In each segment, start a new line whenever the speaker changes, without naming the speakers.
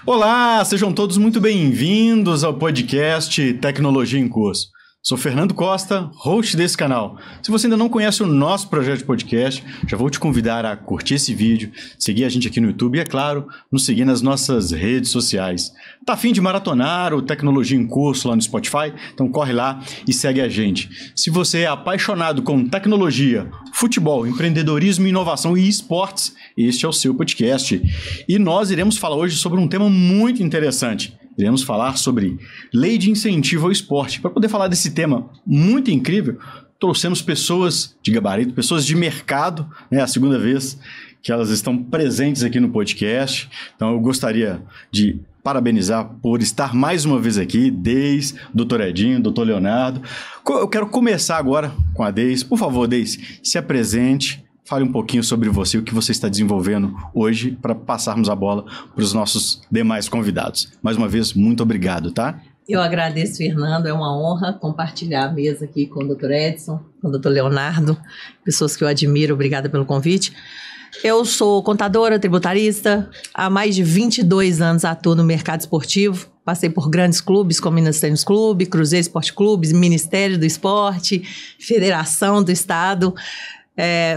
Olá, sejam todos muito bem-vindos ao podcast Tecnologia em Curso. Sou Fernando Costa, host desse canal. Se você ainda não conhece o nosso projeto de podcast, já vou te convidar a curtir esse vídeo, seguir a gente aqui no YouTube e, é claro, nos seguir nas nossas redes sociais. Tá a fim de maratonar o Tecnologia em Curso lá no Spotify? Então corre lá e segue a gente. Se você é apaixonado com tecnologia, futebol, empreendedorismo, inovação e esportes, este é o seu podcast. E nós iremos falar hoje sobre um tema muito interessante. Iremos falar sobre lei de incentivo ao esporte. Para poder falar desse tema muito incrível, trouxemos pessoas de gabarito, pessoas de mercado, né? A segunda vez que elas estão presentes aqui no podcast. Então eu gostaria de parabenizar por estar mais uma vez aqui, Deis, Dr. Edinho, Dr. Leonardo. Eu quero começar agora com a Deis. Por favor, Deis, se apresente. Fale um pouquinho sobre você, o que você está desenvolvendo hoje para passarmos a bola para os nossos demais convidados. Mais uma vez, muito obrigado, tá?
Eu agradeço, Fernando. É uma honra compartilhar a mesa aqui com o Dr. Edson, com o Dr. Leonardo, pessoas que eu admiro. Obrigada pelo convite. Eu sou contadora, tributarista. Há mais de 22 anos atuo no mercado esportivo. Passei por grandes clubes, como Minas Tênis Clube, Cruzeiro Esporte Clube, Ministério do Esporte, Federação do Estado.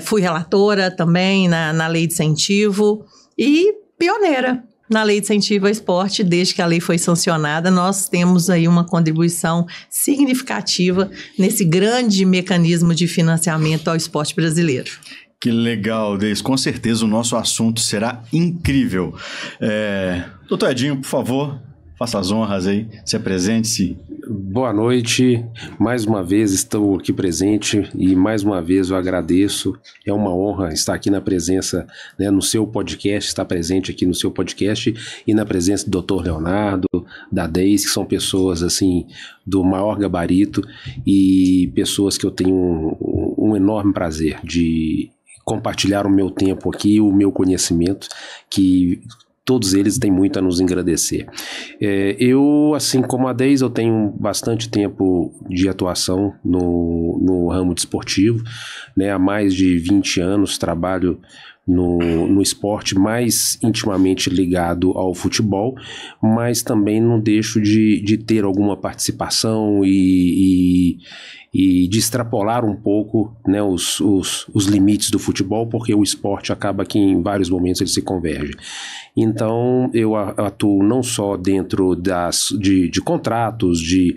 Fui relatora também na lei de incentivo e pioneira na lei de incentivo ao esporte. Desde que a lei foi sancionada, nós temos aí uma contribuição significativa nesse grande mecanismo de financiamento ao esporte brasileiro.
Que legal, Deis. Com certeza o nosso assunto será incrível. Doutor Edinho, por favor, faça as honras aí, se apresente-se.
Boa noite, mais uma vez estou aqui presente e mais uma vez eu agradeço, é uma honra estar aqui na presença, né, no seu podcast, estar presente aqui no seu podcast e na presença do Dr. Leonardo, da Deis, que são pessoas assim do maior gabarito e pessoas que eu tenho um enorme prazer de compartilhar o meu tempo aqui, o meu conhecimento, que todos eles têm muito a nos agradecer. Eu, assim como a Deis, eu tenho bastante tempo de atuação no ramo desportivo, né? Há mais de 20 anos trabalho no esporte mais intimamente ligado ao futebol, mas também não deixo de ter alguma participação e de extrapolar um pouco, né, os limites do futebol, porque o esporte acaba que em vários momentos ele se converge. Então eu atuo não só dentro de contratos, de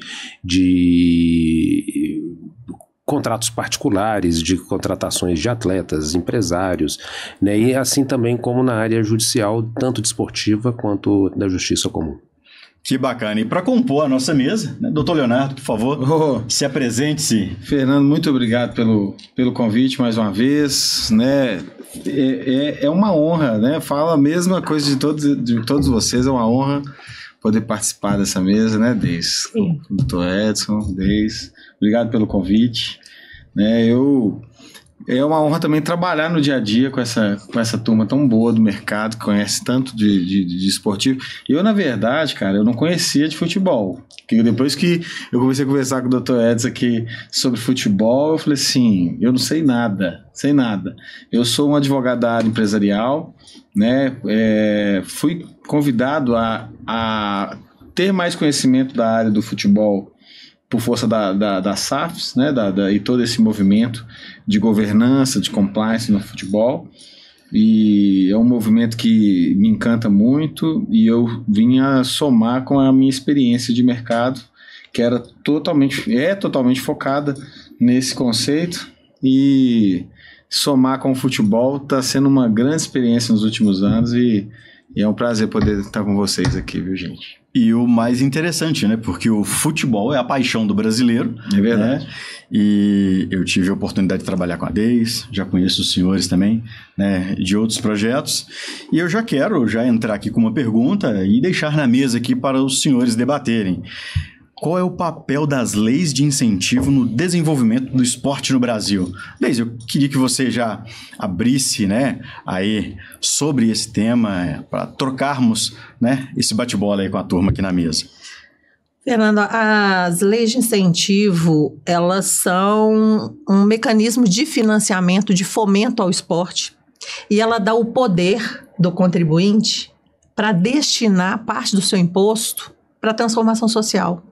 contratos particulares, de contratações de atletas, empresários, né, e assim também como na área judicial, tanto desportiva quanto da justiça comum.
Que bacana. E para compor a nossa mesa, né, Dr. Leonardo, por favor, se apresente-se.
Fernando, muito obrigado pelo convite mais uma vez, né? É uma honra, né? Falo a mesma coisa de todos vocês, é uma honra poder participar dessa mesa, né, Deis? Dr. Edson, Deis, obrigado pelo convite, né? É uma honra também trabalhar no dia a dia com essa turma tão boa do mercado, que conhece tanto de esportivo. Eu, na verdade, cara, eu não conhecia de futebol. Porque depois que eu comecei a conversar com o Dr. Edson aqui sobre futebol, eu falei assim, eu não sei nada. Eu sou um advogado da área empresarial, né? Fui convidado a ter mais conhecimento da área do futebol por força da SAFs, né, e todo esse movimento de governança, de compliance no futebol, e é um movimento que me encanta muito, e eu vinha somar com a minha experiência de mercado, que é totalmente focada nesse conceito, e somar com o futebol está sendo uma grande experiência nos últimos anos, e E é um prazer poder estar com vocês aqui, viu, gente?
E o mais interessante, né? Porque o futebol é a paixão do brasileiro.
É verdade.
Né? E eu tive a oportunidade de trabalhar com a Deis, já conheço os senhores também, né? De outros projetos. E eu já quero entrar aqui com uma pergunta e deixar na mesa aqui para os senhores debaterem. Qual é o papel das leis de incentivo no desenvolvimento do esporte no Brasil? Deis, eu queria que você já abrisse, né, aí sobre esse tema, para trocarmos, né, esse bate-bola aí com a turma aqui na mesa.
Fernando, as leis de incentivo, elas são um mecanismo de financiamento, de fomento ao esporte, e ela dá o poder do contribuinte para destinar parte do seu imposto para a transformação social.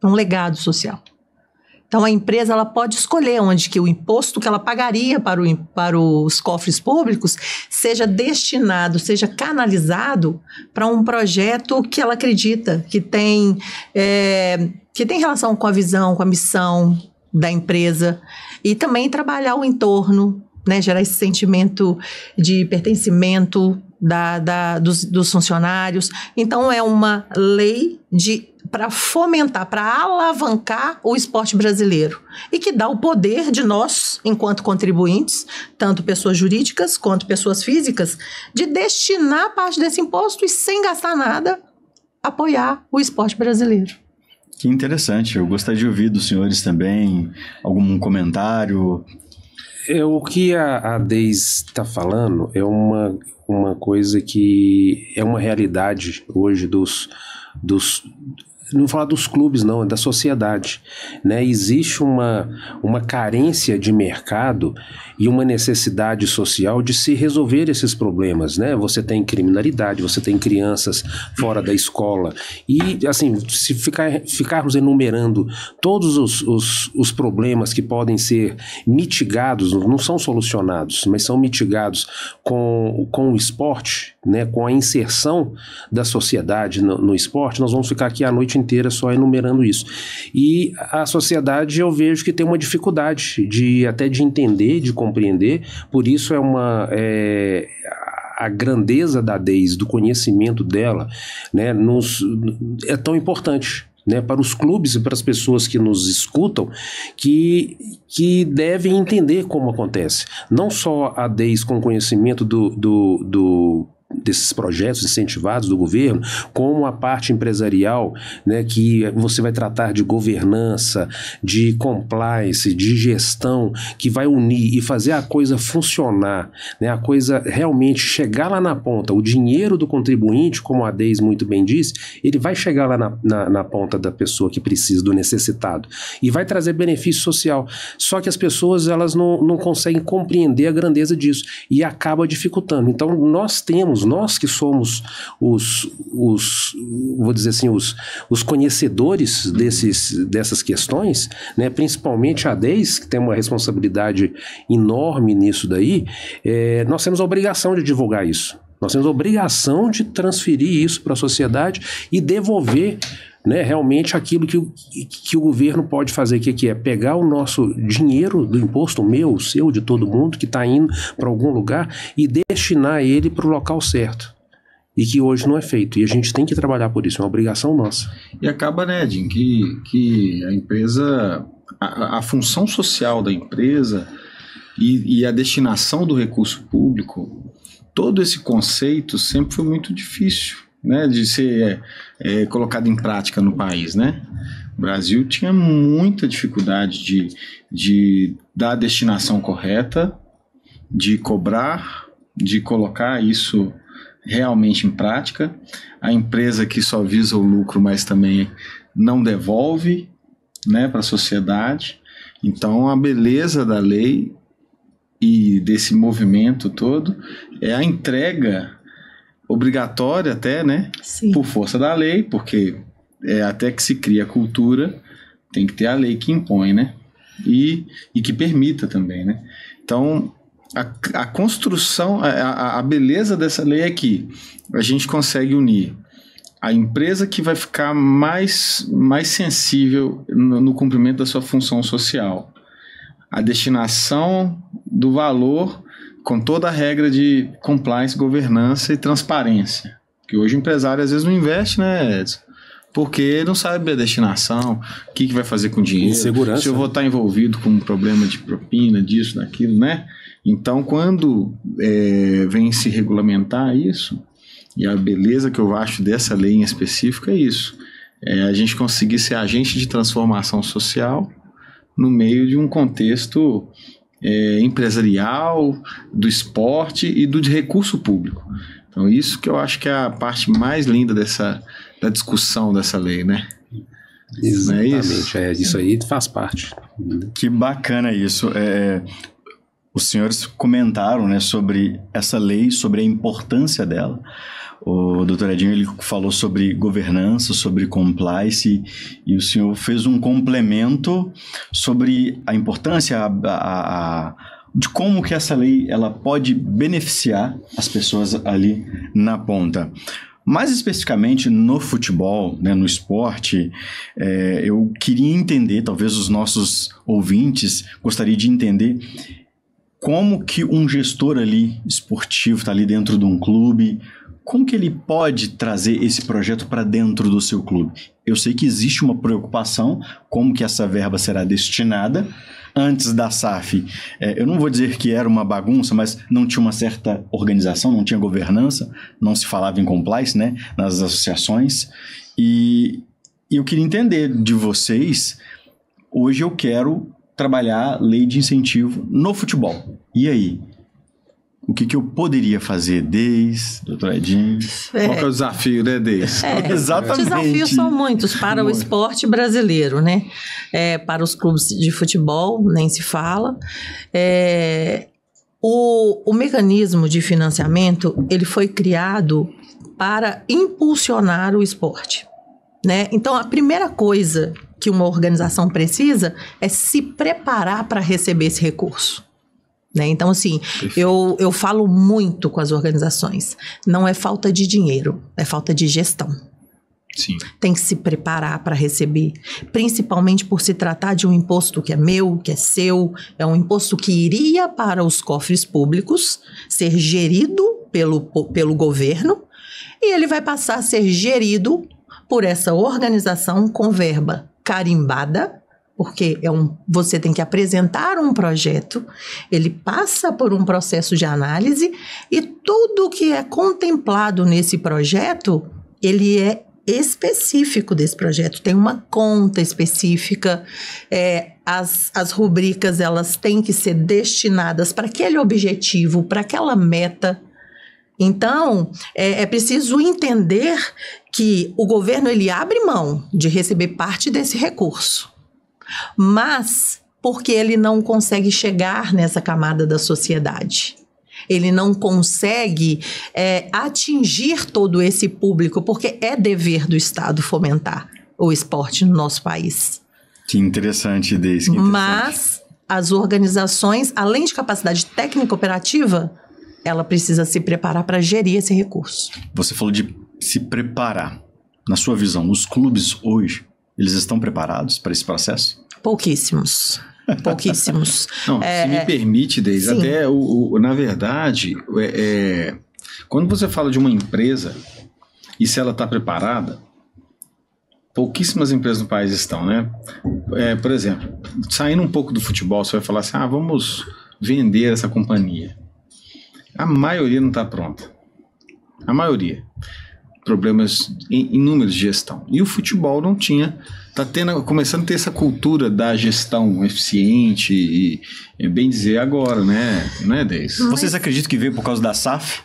Um legado social. Então, a empresa ela pode escolher onde que o imposto que ela pagaria para os cofres públicos seja destinado, seja canalizado para um projeto que ela acredita, que tem relação com a visão, com a missão da empresa, e também trabalhar o entorno, né, gerar esse sentimento de pertencimento dos funcionários. Então, é uma lei para fomentar, para alavancar o esporte brasileiro e que dá o poder de nós, enquanto contribuintes, tanto pessoas jurídicas quanto pessoas físicas, de destinar parte desse imposto e, sem gastar nada, apoiar o esporte brasileiro.
Que interessante. Eu gostaria de ouvir dos senhores também algum comentário.
O que a Deis está falando é uma coisa que é uma realidade hoje não vou falar dos clubes não, é da sociedade, né? Existe uma carência de mercado e uma necessidade social de se resolver esses problemas, né? Você tem criminalidade, você tem crianças fora da escola e, assim, se ficarmos enumerando todos os problemas que podem ser mitigados, não são solucionados, mas são mitigados com o esporte, né? Com a inserção da sociedade no esporte, nós vamos ficar aqui a noite inteira só enumerando isso. E a sociedade, eu vejo que tem uma dificuldade até de entender, de compreender, por isso a grandeza da Deis, do conhecimento dela, né, é tão importante, né, para os clubes e para as pessoas que nos escutam, que devem entender como acontece. Não só a Deis com conhecimento desses projetos incentivados do governo, como a parte empresarial, né, que você vai tratar de governança, de compliance, de gestão, que vai unir e fazer a coisa funcionar, né, a coisa realmente chegar lá na ponta. O dinheiro do contribuinte, como a Deis muito bem disse, ele vai chegar lá na ponta da pessoa que precisa, do necessitado, e vai trazer benefício social. Só que as pessoas elas não conseguem compreender a grandeza disso e acaba dificultando. Então nós que somos vou dizer assim, os conhecedores dessas questões, né, principalmente a Deis, que tem uma responsabilidade enorme nisso daí, nós temos a obrigação de divulgar isso. Nós temos a obrigação de transferir isso para a sociedade e devolver, né, realmente aquilo que o governo pode fazer, que é pegar o nosso dinheiro do imposto, o meu, o seu, de todo mundo, que está indo para algum lugar e destinar ele para o local certo. E que hoje não é feito. E a gente tem que trabalhar por isso, é uma obrigação nossa.
E acaba, né, Jim, que a empresa, a função social da empresa e a destinação do recurso público, todo esse conceito sempre foi muito difícil, né, de ser colocado em prática no país, né? O Brasil tinha muita dificuldade de dar a destinação correta, de cobrar, de colocar isso realmente em prática. A empresa que só visa o lucro, mas também não devolve, né, para a sociedade. Então, a beleza da lei e desse movimento todo é a entrega obrigatória até, né? Sim. Por força da lei, porque até que se cria a cultura, tem que ter a lei que impõe, né? E que permita também, né? Então, a construção, a beleza dessa lei é que a gente consegue unir a empresa que vai ficar mais sensível no cumprimento da sua função social, a destinação do valor com toda a regra de compliance, governança e transparência. Que hoje o empresário às vezes não investe, né, Edson? Porque não sabe a destinação, o que vai fazer com o dinheiro,
insegurança,
se eu vou estar envolvido com um problema de propina, disso, daquilo, né? Então, quando vem se regulamentar isso, e a beleza que eu acho dessa lei em específico é isso, a gente conseguir ser agente de transformação social no meio de um contexto empresarial, do esporte e do de recurso público. Então, isso que eu acho que é a parte mais linda da discussão dessa lei, né?
Exatamente, isso aí faz parte.
Que bacana isso. Os senhores comentaram, né, sobre essa lei, sobre a importância dela. O doutor Edinho, ele falou sobre governança, sobre compliance, e o senhor fez um complemento sobre a importância de como que essa lei ela pode beneficiar as pessoas ali na ponta. Mais especificamente no futebol, né, no esporte, eu queria entender, talvez os nossos ouvintes gostariam de entender como que um gestor ali esportivo está ali dentro de um clube, como que ele pode trazer esse projeto para dentro do seu clube? Eu sei que existe uma preocupação, como que essa verba será destinada. Antes da SAF, eu não vou dizer que era uma bagunça, mas não tinha uma certa organização, não tinha governança, não se falava em compliance, né, nas associações. E eu queria entender de vocês, hoje eu quero trabalhar lei de incentivo no futebol. E aí? O que eu poderia fazer, doutor Edinho?
Qual que é o desafio, né, Deis?
Exatamente.
Os desafios são muitos para o esporte brasileiro, né? Para os clubes de futebol, nem se fala. O mecanismo de financiamento, ele foi criado para impulsionar o esporte, né? Então, a primeira coisa que uma organização precisa é se preparar para receber esse recurso. Né? Então, assim, eu falo muito com as organizações. Não é falta de dinheiro, é falta de gestão.
Sim.
Tem que se preparar para receber, principalmente por se tratar de um imposto que é meu, que é seu, é um imposto que iria para os cofres públicos, ser gerido pelo governo, e ele vai passar a ser gerido por essa organização com verba carimbada, porque você tem que apresentar um projeto, ele passa por um processo de análise e tudo que é contemplado nesse projeto, ele é específico desse projeto, tem uma conta específica, as rubricas elas têm que ser destinadas para aquele objetivo, para aquela meta. Então, é preciso entender que o governo ele abre mão de receber parte desse recurso, mas porque ele não consegue chegar nessa camada da sociedade. Ele não consegue atingir todo esse público, porque é dever do Estado fomentar o esporte no nosso país.
Que interessante, Deis.
Mas as organizações, além de capacidade técnica operativa, ela precisa se preparar para gerir esse recurso.
Você falou de se preparar. Na sua visão, os clubes hoje, eles estão preparados para esse processo?
Pouquíssimos.
Não, se me permite, Deis, até na verdade, quando você fala de uma empresa e se ela está preparada, pouquíssimas empresas no país estão, né? Por exemplo, saindo um pouco do futebol, você vai falar assim, vamos vender essa companhia. A maioria não está pronta. A maioria. Problemas inúmeros de gestão. E o futebol não tinha, está começando a ter essa cultura da gestão eficiente e bem dizer agora, né? Não é, Deis?
Vocês acreditam que veio por causa da SAF?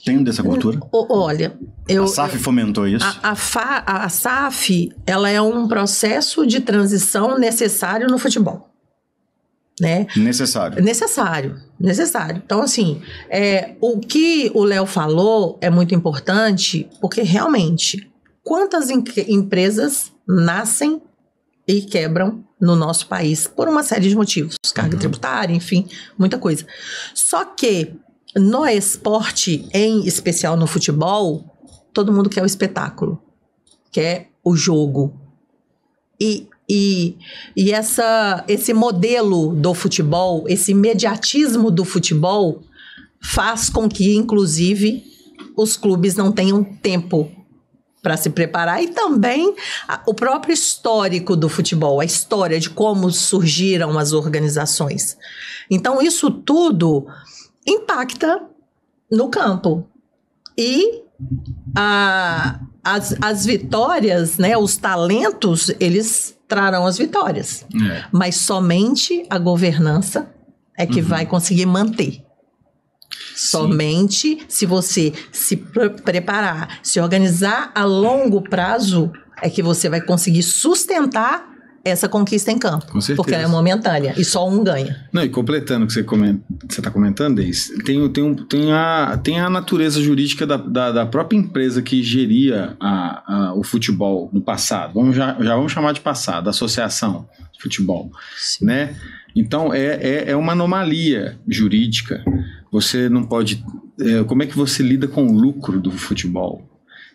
Tem dessa cultura?
Olha,
a SAF fomentou isso?
A SAF, ela é um processo de transição necessário no futebol. Né? Necessário. Então, assim, o que o Léo falou é muito importante, porque realmente, quantas empresas nascem e quebram no nosso país por uma série de motivos, carga tributária, enfim, muita coisa. Só que no esporte, em especial no futebol, todo mundo quer o espetáculo, quer o jogo. E esse modelo do futebol, esse imediatismo do futebol, faz com que, inclusive, os clubes não tenham tempo para se preparar, e também o próprio histórico do futebol, a história de como surgiram as organizações. Então, isso tudo impacta no campo. E as vitórias, né, os talentos, eles trarão as vitórias. Mas somente a governança é que vai conseguir manter. Somente se você se preparar, se organizar a longo prazo, é que você vai conseguir sustentar essa conquista em campo.
Com certeza.
Porque ela é momentânea e só um ganha.
Não, e completando o que você está comentando, Deise, tem a natureza jurídica da própria empresa que geria o futebol no passado. Já vamos chamar de passado, associação de futebol.
Sim.
Né? Então, é uma anomalia jurídica. Você não pode... como é que você lida com o lucro do futebol?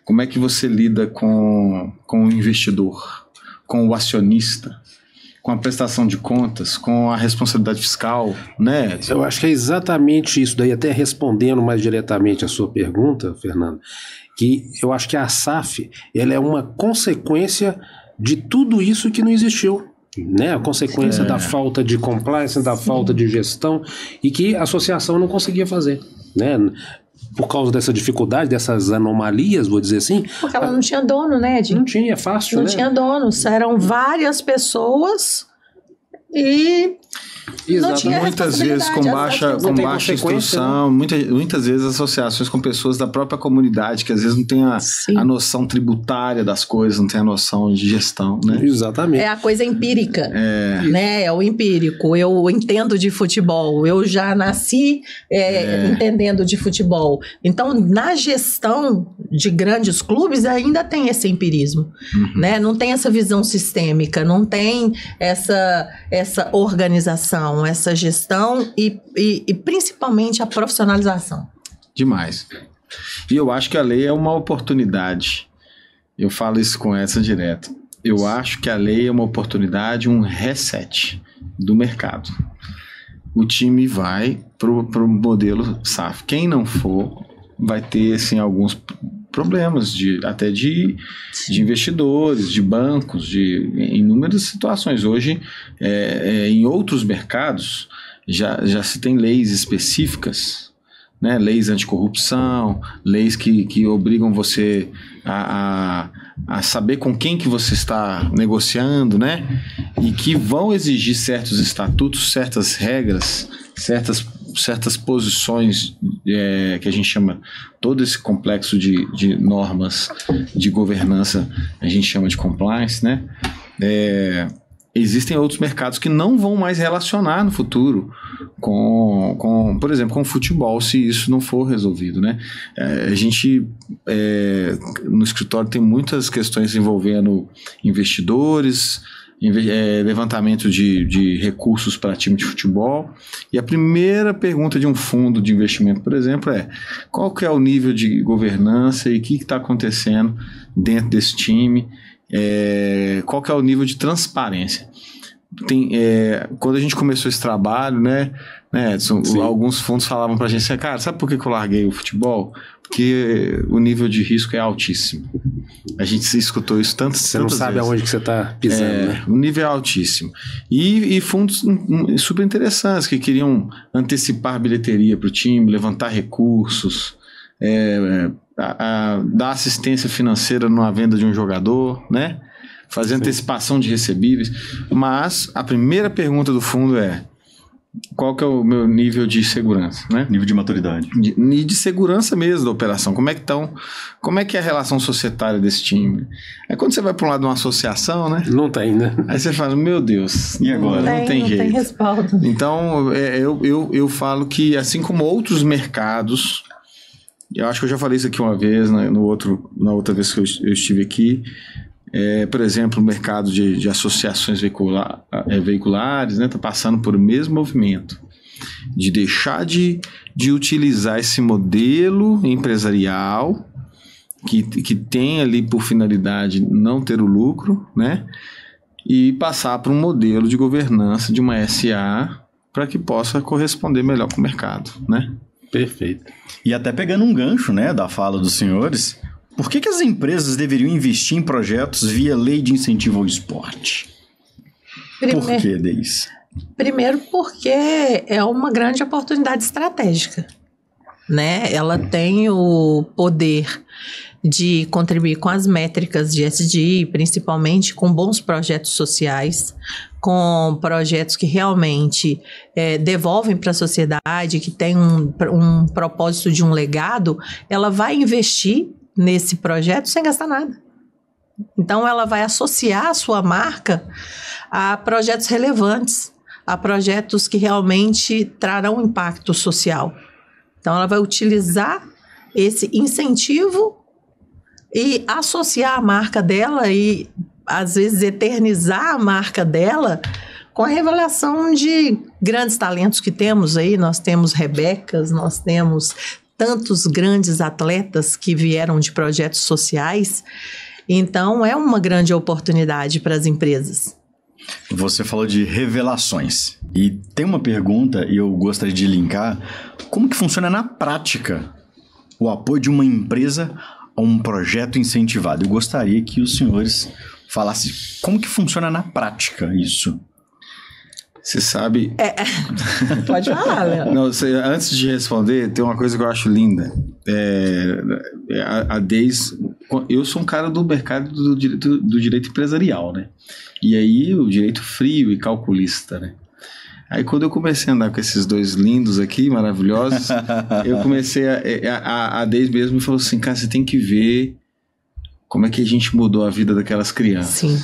Como é que você lida com o investidor? Com o acionista, com a prestação de contas, com a responsabilidade fiscal, né?
Eu acho que é exatamente isso daí, até respondendo mais diretamente a sua pergunta, Fernando, que eu acho que a SAF, ela é uma consequência de tudo isso que não existiu, né? A consequência da falta de compliance, da falta de gestão, e que a associação não conseguia fazer, né? Por causa dessa dificuldade, dessas anomalias, vou dizer assim.
Porque ela não tinha dono, né, Ed?
Não tinha, é fácil,
não
né?
tinha dono, eram várias pessoas e não tinha
muitas vezes com baixa instrução, muitas vezes associações com pessoas da própria comunidade que às vezes não tem a noção tributária das coisas, não tem a noção de gestão, né?
Exatamente.
É a coisa empírica, né? É o empírico. Eu entendo de futebol, eu já nasci entendendo de futebol. Então, na gestão de grandes clubes ainda tem esse empirismo, né? Não tem essa visão sistêmica, não tem essa organização, essa gestão e principalmente a profissionalização.
Demais. E eu acho que a lei é uma oportunidade. Eu falo isso com essa direto. Eu acho que a lei é uma oportunidade, um reset do mercado. O time vai pro modelo SAF. Quem não for vai ter assim, alguns problemas até de investidores, de bancos, de inúmeras situações. Hoje, em outros mercados, já se tem leis específicas, né? Leis anticorrupção, leis que obrigam você a saber com quem que você está negociando, né? E que vão exigir certos estatutos, certas regras, certas posições que a gente chama, todo esse complexo de normas de governança, a gente chama de compliance, né? Existem outros mercados que não vão mais relacionar no futuro por exemplo, com o futebol, se isso não for resolvido, né? A gente, no escritório, tem muitas questões envolvendo investidores, levantamento de recursos para time de futebol, e a primeira pergunta de um fundo de investimento, por exemplo, qual que é o nível de governança e o que está acontecendo dentro desse time, qual que é o nível de transparência. Quando a gente começou esse trabalho, né, Edson, alguns fundos falavam pra gente assim, cara, sabe por que eu larguei o futebol? Porque o nível de risco é altíssimo. A gente se escutou isso tantas vezes. Você não sabe aonde que você está pisando, né? O nível é altíssimo. E fundos super interessantes que queriam antecipar bilheteria para o time, levantar recursos, dar assistência financeira numa venda de um jogador, né? Fazer antecipação de recebíveis. Mas a primeira pergunta do fundo qual que é o meu nível de segurança, né?
Nível de maturidade.
De segurança mesmo da operação. Como é que é a relação societária desse time? Aí quando você vai para um lado de uma associação, né?
Não tem, né?
Aí você fala, meu Deus,
e agora?
Não tem jeito.
Não tem respaldo.
Então, eu falo que assim como outros mercados, eu acho que eu já falei isso aqui uma vez, na outra vez que eu estive aqui, por exemplo, o mercado de associações veiculares, né, está passando por o mesmo movimento de deixar de utilizar esse modelo empresarial que tem ali por finalidade não ter o lucro, né, e passar para um modelo de governança de uma SA para que possa corresponder melhor com o mercado, né?
Perfeito.
E até pegando um gancho, né, da fala dos senhores, por que as empresas deveriam investir em projetos via lei de incentivo ao esporte? Por que, Deis?
Primeiro porque é uma grande oportunidade estratégica, né? Ela tem o poder de contribuir com as métricas de ESG, principalmente com bons projetos sociais, com projetos que realmente devolvem para a sociedade, que tem um propósito de um legado. Ela vai investir nesse projeto sem gastar nada. Então, ela vai associar a sua marca a projetos relevantes, a projetos que realmente trarão impacto social. Então, ela vai utilizar esse incentivo e associar a marca dela e, às vezes, eternizar a marca dela com a revelação de grandes talentos que temos aí. Nós temos Rebecas, nós temos tantos grandes atletas que vieram de projetos sociais. Então, é uma grande oportunidade para as empresas.
Você falou de revelações. E tem uma pergunta, e eu gostaria de linkar. Como que funciona na prática o apoio de uma empresa a um projeto incentivado? Eu gostaria que os senhores falassem como que funciona na prática isso.
Você sabe...
Pode falar, Léo.
Não, antes de responder, tem uma coisa que eu acho linda. A Deis... Eu sou um cara do mercado do direito empresarial, né? E aí o direito frio e calculista, né? Aí quando eu comecei a andar com esses dois lindos aqui, maravilhosos, eu comecei a Deis mesmo me falou assim, cara, você tem que ver como é que a gente mudou a vida daquelas crianças.
Sim.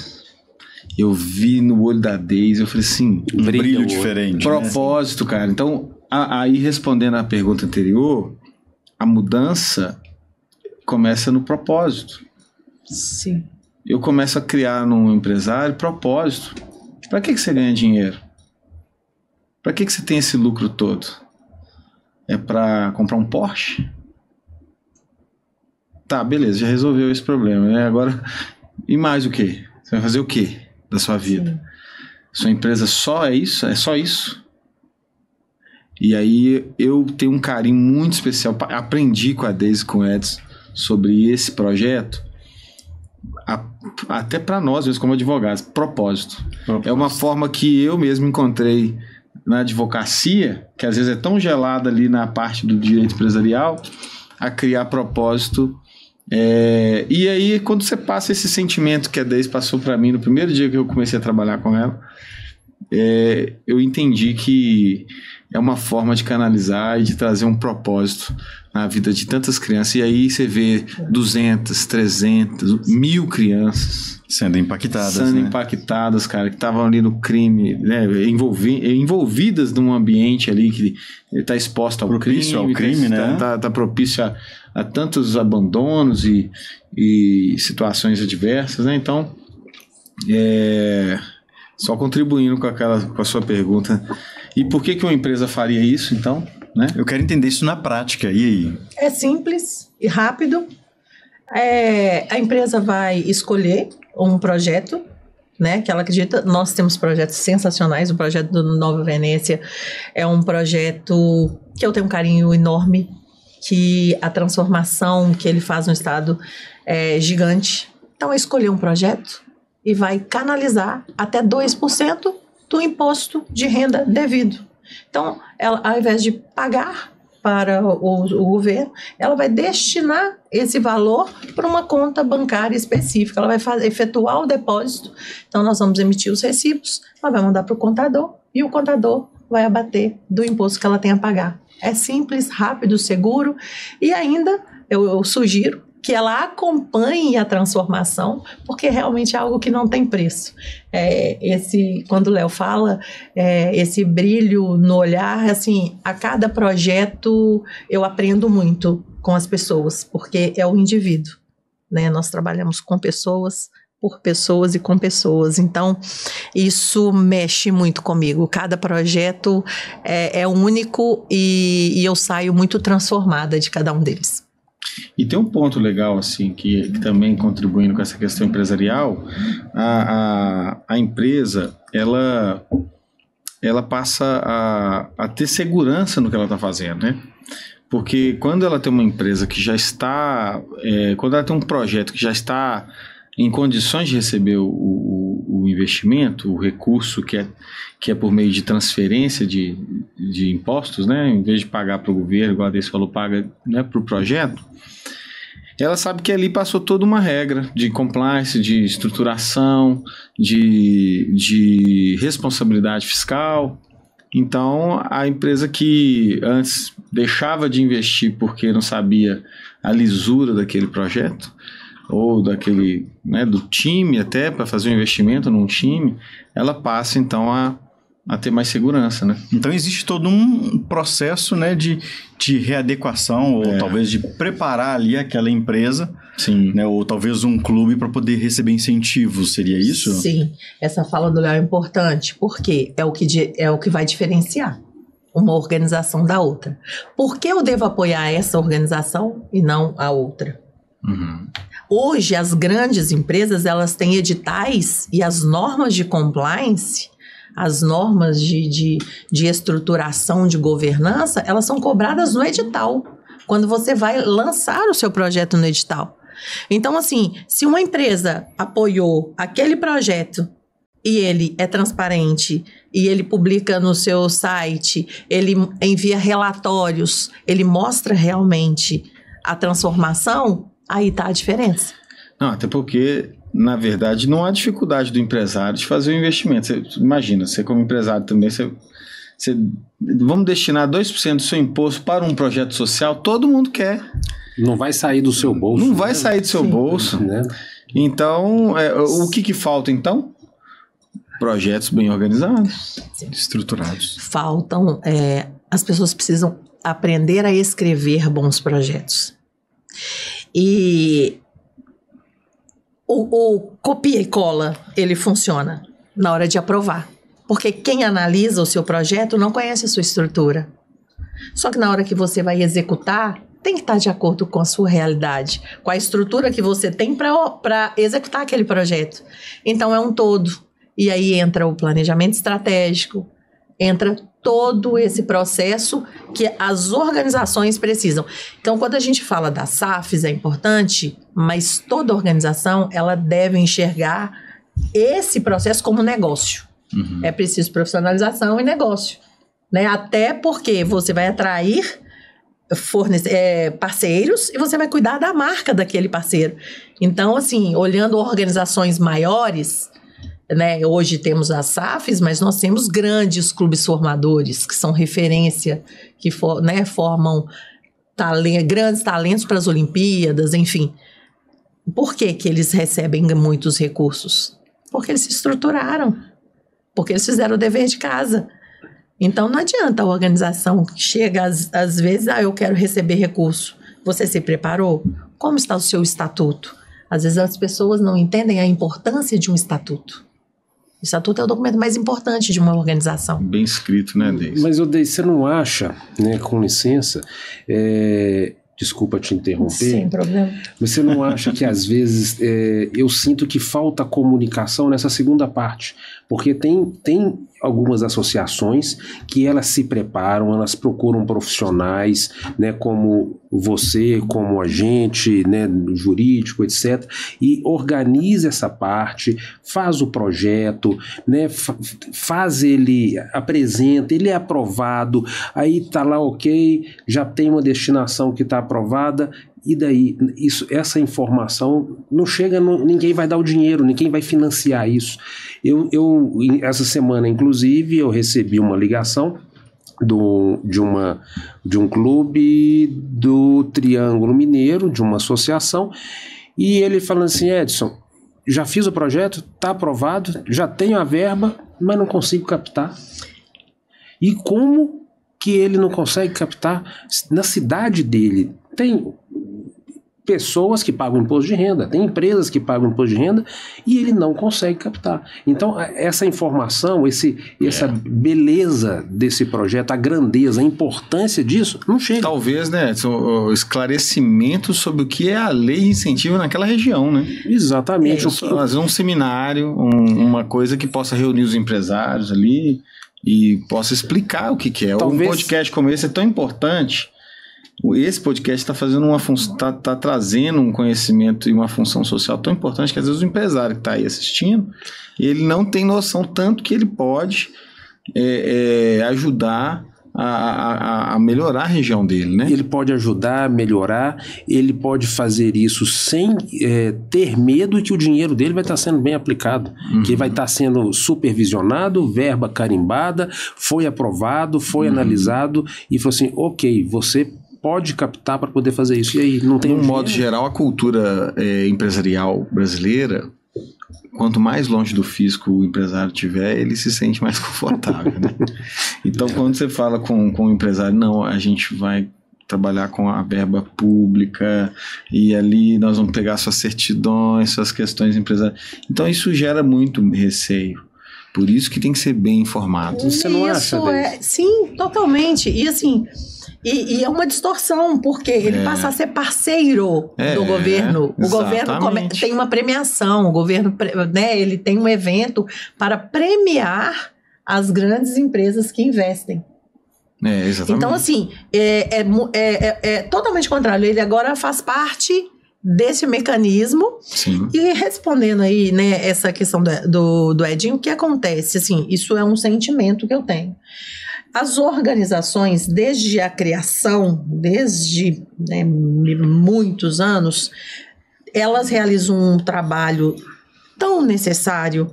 Eu vi no olho da Deis, eu falei assim...
Um brilho diferente.
Propósito, né? Cara. Então, aí respondendo à pergunta anterior, a mudança começa no propósito.
Sim.
Eu começo a criar num empresário propósito. Para que você ganha dinheiro? Para que você tem esse lucro todo? É para comprar um Porsche? Tá, beleza, já resolveu esse problema, né? Agora, e mais o quê? Você vai fazer o quê da sua vida? Sim. Sua empresa só é isso? É só isso? E aí eu tenho um carinho muito especial. Aprendi com a Deis e com o Edson sobre esse projeto. Até para nós mesmo como advogados, propósito. É uma forma que eu mesmo encontrei na advocacia, que às vezes é tão gelada ali na parte do direito empresarial, a criar propósito. E aí quando você passa esse sentimento que a Deis passou para mim no primeiro dia que eu comecei a trabalhar com ela, eu entendi que é uma forma de canalizar e de trazer um propósito na vida de tantas crianças. E aí você vê 200, 300, 1000 crianças
sendo impactadas,
cara, que estavam ali no crime, né, envolvidas num ambiente ali que está exposto ao crime, né? Tá propício a tantos abandonos e situações adversas, né? Então, só contribuindo com a sua pergunta. E por que uma empresa faria isso, então? Né?
Eu quero entender isso na prática. E aí?
É simples e rápido. A empresa vai escolher um projeto, né, que ela acredita. Nós temos projetos sensacionais. O projeto do Nova Venécia é um projeto que eu tenho um carinho enorme, que a transformação que ele faz no estado é gigante. Então, é escolher um projeto e vai canalizar até 2% do imposto de renda devido. Então, ela, ao invés de pagar para o governo, ela vai destinar esse valor para uma conta bancária específica. Ela vai efetuar o depósito. Então, nós vamos emitir os recibos, ela vai mandar para o contador e o contador vai abater do imposto que ela tem a pagar. É simples, rápido, seguro e ainda eu sugiro que ela acompanhe a transformação, porque realmente é algo que não tem preço. Quando o Léo fala, esse brilho no olhar, assim, a cada projeto eu aprendo muito com as pessoas, porque é o indivíduo, né? Nós trabalhamos com pessoas, por pessoas e com pessoas, então isso mexe muito comigo. Cada projeto é único e eu saio muito transformada de cada um deles.
E tem um ponto legal, assim, que também contribuindo com essa questão empresarial, a empresa, ela passa a ter segurança no que ela está fazendo, né? Porque quando ela tem uma empresa que já está... quando ela tem um projeto que já está em condições de receber o investimento, o recurso que é por meio de transferência de impostos, né? Em vez de pagar para o governo, igual a Deise falou, paga, né, para o projeto, ela sabe que ali passou toda uma regra de compliance, de estruturação, de responsabilidade fiscal. Então, a empresa que antes deixava de investir porque não sabia a lisura daquele projeto, ou daquele, né, do time até, para fazer um investimento num time, ela passa então a ter mais segurança, né?
Então existe todo um processo, né, de readequação, ou talvez de preparar ali aquela empresa,
sim,
né, ou talvez um clube para poder receber incentivos, seria isso?
Sim, essa fala do Léo é importante, porque é o que vai diferenciar uma organização da outra. Por que eu devo apoiar essa organização e não a outra?
Uhum.
Hoje, as grandes empresas, elas têm editais e as normas de compliance, as normas de estruturação, de governança, elas são cobradas no edital, quando você vai lançar o seu projeto no edital. Então, assim, se uma empresa apoiou aquele projeto e ele é transparente, e ele publica no seu site, ele envia relatórios, ele mostra realmente a transformação, aí está a diferença.
Não, até porque, na verdade, não há dificuldade do empresário de fazer o investimento. Você imagina, você como empresário também, vamos destinar 2% do seu imposto para um projeto social, todo mundo quer.
Não vai sair do seu bolso.
Não vai sair do seu bolso.
Né?
Então, o que falta então? Projetos bem organizados, estruturados.
Faltam, as pessoas precisam aprender a escrever bons projetos. E o copia e cola, ele funciona na hora de aprovar. Porque quem analisa o seu projeto não conhece a sua estrutura. Só que na hora que você vai executar, tem que estar de acordo com a sua realidade, com a estrutura que você tem para executar aquele projeto. Então é um todo. E aí entra o planejamento estratégico, entra todo esse processo que as organizações precisam. Então, quando a gente fala das SAFs, é importante, mas toda organização ela deve enxergar esse processo como negócio.
Uhum.
É preciso profissionalização e negócio, né? Até porque você vai atrair parceiros e você vai cuidar da marca daquele parceiro. Então, assim, olhando organizações maiores, né, hoje temos as SAFs, mas nós temos grandes clubes formadores que são referência, que formam grandes talentos para as Olimpíadas, enfim. Por que eles recebem muitos recursos? Porque eles se estruturaram, porque eles fizeram o dever de casa. Então não adianta a organização que chega às vezes, eu quero receber recurso. Você se preparou? Como está o seu estatuto? Às vezes as pessoas não entendem a importância de um estatuto. O estatuto é o documento mais importante de uma organização.
Bem escrito, né, Deise?
Mas, Deise, você não acha, né, com licença, desculpa te interromper.
Sem problema.
Mas você não acha que, às vezes, eu sinto que falta comunicação nessa segunda parte? Porque tem algumas associações que elas se preparam, elas procuram profissionais, né, como você, como agente, né, jurídico, etc., e organiza essa parte, faz o projeto, né, apresenta, ele é aprovado, aí está lá, ok, já tem uma destinação que está aprovada. E daí, essa informação não chega, ninguém vai dar o dinheiro, ninguém vai financiar isso. Essa semana, inclusive, eu recebi uma ligação de um clube do Triângulo Mineiro, de uma associação, e ele falando assim: Edson, já fiz o projeto, está aprovado, já tenho a verba, mas não consigo captar. E como que ele não consegue captar? Na cidade dele tem pessoas que pagam imposto de renda, tem empresas que pagam imposto de renda e ele não consegue captar. Então, essa informação, essa beleza desse projeto, a grandeza, a importância disso, não chega.
Talvez, né, o esclarecimento sobre o que é a lei de incentivo naquela região, né?
Exatamente.
Fazer um seminário, uma coisa que possa reunir os empresários ali e possa explicar o que é.
Talvez...
Um podcast como esse é tão importante esse podcast está fazendo uma função, tá trazendo um conhecimento e uma função social tão importante que às vezes o empresário que está aí assistindo, ele não tem noção tanto que ele pode ajudar a melhorar a região dele, né?
Ele pode ajudar a melhorar, ele pode fazer isso sem ter medo que o dinheiro dele vai estar sendo bem aplicado, que vai estar sendo supervisionado, verba carimbada, foi aprovado, foi analisado e falou assim, ok, você pode captar para poder fazer isso. E aí, não tem
modo geral, a cultura empresarial brasileira, quanto mais longe do fisco o empresário tiver, ele se sente mais confortável, né? Então, quando você fala com o empresário, não, a gente vai trabalhar com a verba pública e ali nós vamos pegar suas certidões, suas questões empresariais. Então, isso gera muito receio. Por isso que tem que ser bem informado.
Você não acha,
Sim, totalmente. E assim... E é uma distorção, porque ele passa a ser parceiro do governo. O governo tem uma premiação, o governo, né, ele tem um evento para premiar as grandes empresas que investem.
Exatamente.
Então, assim, é totalmente contrário. Ele agora faz parte desse mecanismo.
Sim.
E respondendo aí, né, essa questão do Edinho, o que acontece? Assim, isso é um sentimento que eu tenho. As organizações, desde a criação, desde muitos anos, elas realizam um trabalho tão necessário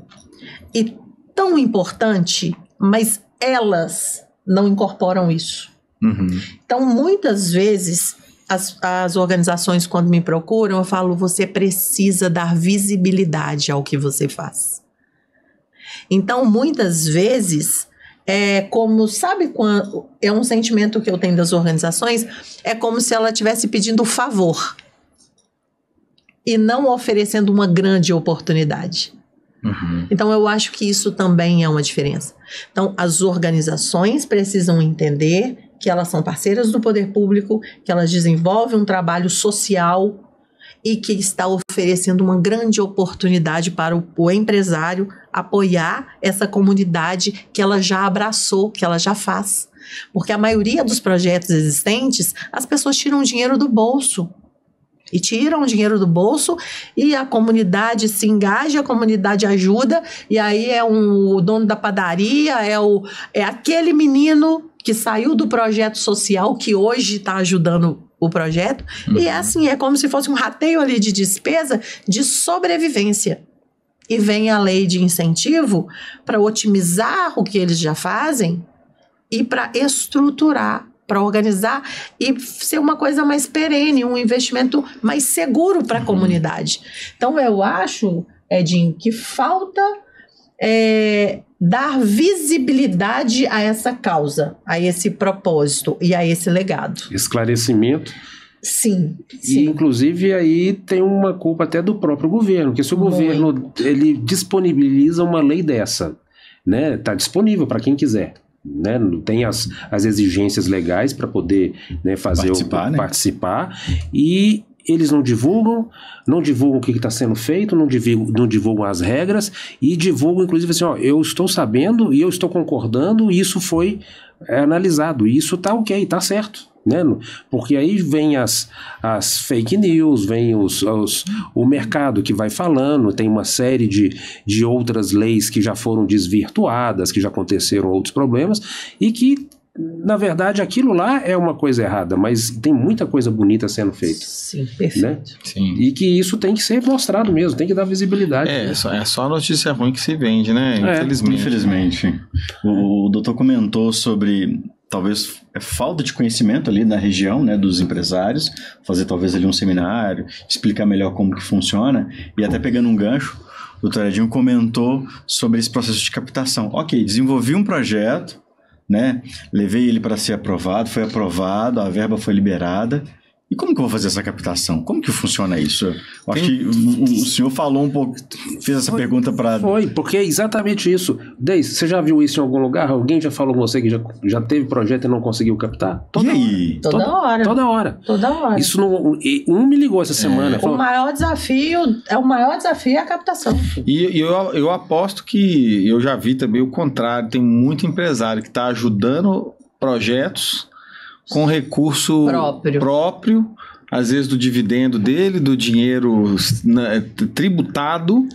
e tão importante, mas elas não incorporam isso. Então, muitas vezes, as organizações, quando me procuram, eu falo, você precisa dar visibilidade ao que você faz. Então, muitas vezes... sabe quando é um sentimento que eu tenho das organizações, é como se ela estivesse pedindo favor e não oferecendo uma grande oportunidade. Então eu acho que isso também é uma diferença. Então as organizações precisam entender que elas são parceiras do poder público, que elas desenvolvem um trabalho social e que está oferecendo uma grande oportunidade para o empresário apoiar essa comunidade que ela já abraçou, que ela já faz. Porque a maioria dos projetos existentes, as pessoas tiram dinheiro do bolso. E tiram o dinheiro do bolso e a comunidade se engaja, a comunidade ajuda, e aí o dono da padaria, é aquele menino que saiu do projeto social que hoje está ajudando o projeto, e é como se fosse um rateio ali de despesa de sobrevivência. E vem a lei de incentivo para otimizar o que eles já fazem e para estruturar, para organizar e ser uma coisa mais perene, um investimento mais seguro para a comunidade. Então, eu acho, Edinho, que falta dar visibilidade a essa causa, a esse propósito e a esse legado.
Esclarecimento.
Sim.
E, inclusive, aí tem uma culpa até do próprio governo, porque se o governo ele disponibiliza uma lei dessa, né, tá disponível para quem quiser, né, tem as exigências legais para poder, né, participar, e eles não divulgam o que está sendo feito, não divulgam as regras e divulgam, inclusive, assim, eu estou sabendo e eu estou concordando, e isso foi analisado, e isso está ok, está certo. Né? Porque aí vem as fake news, vem o mercado que vai falando, tem uma série de outras leis que já foram desvirtuadas, que já aconteceram outros problemas, e que, na verdade, aquilo lá é uma coisa errada, mas tem muita coisa bonita sendo feita.
Sim, perfeito.
Né?
Sim.
E que isso tem que ser mostrado mesmo, tem que dar visibilidade.
É só notícia ruim que se vende, né?
Infelizmente. O doutor comentou sobre... talvez falta de conhecimento ali na região, né, dos empresários, fazer talvez ali um seminário, explicar melhor como que funciona, e até pegando um gancho, o doutor Edinho comentou sobre esse processo de captação. Ok, desenvolvi um projeto, né, levei ele para ser aprovado, foi aprovado, a verba foi liberada. E como que eu vou fazer essa captação? Como que funciona isso? Eu acho que o senhor falou um pouco, fez essa pergunta para...
Foi, porque é exatamente isso. Deise, você já viu isso em algum lugar? Alguém já falou com você que já teve projeto e não conseguiu captar?
Toda hora. Toda hora.
Isso não... Um me ligou essa semana.
O maior desafio é a captação.
E eu aposto que eu já vi também o contrário. Tem muito empresário que está ajudando projetos com recurso próprio, às vezes do dividendo dele, do dinheiro tributado,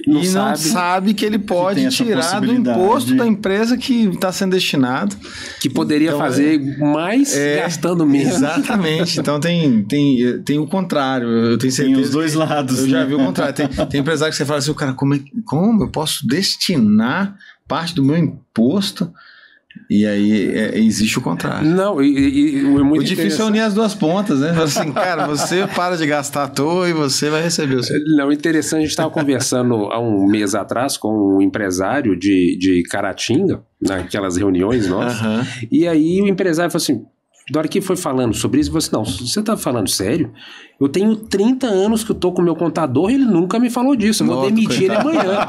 não sabe que ele pode tirar do imposto da empresa que está sendo destinado.
Que poderia fazer mais gastando menos.
Exatamente. Então tem o contrário. Eu tenho certeza.
Tem os dois lados.
Eu já vi o contrário. Tem empresário que você fala assim, cara, como eu posso destinar parte do meu imposto? E aí existe o contrário.
Não,
o difícil é unir as duas pontas, né? Assim, cara, você para de gastar à toa e você vai receber o seu.
Não, interessante, a gente estava conversando há um mês atrás com um empresário de Caratinga, naquelas reuniões nossas, e aí o empresário falou assim, da hora que foi falando sobre isso, ele falou assim, não, você tá falando sério? Eu tenho 30 anos que eu tô com o meu contador e ele nunca me falou disso. Eu vou demitir ele amanhã.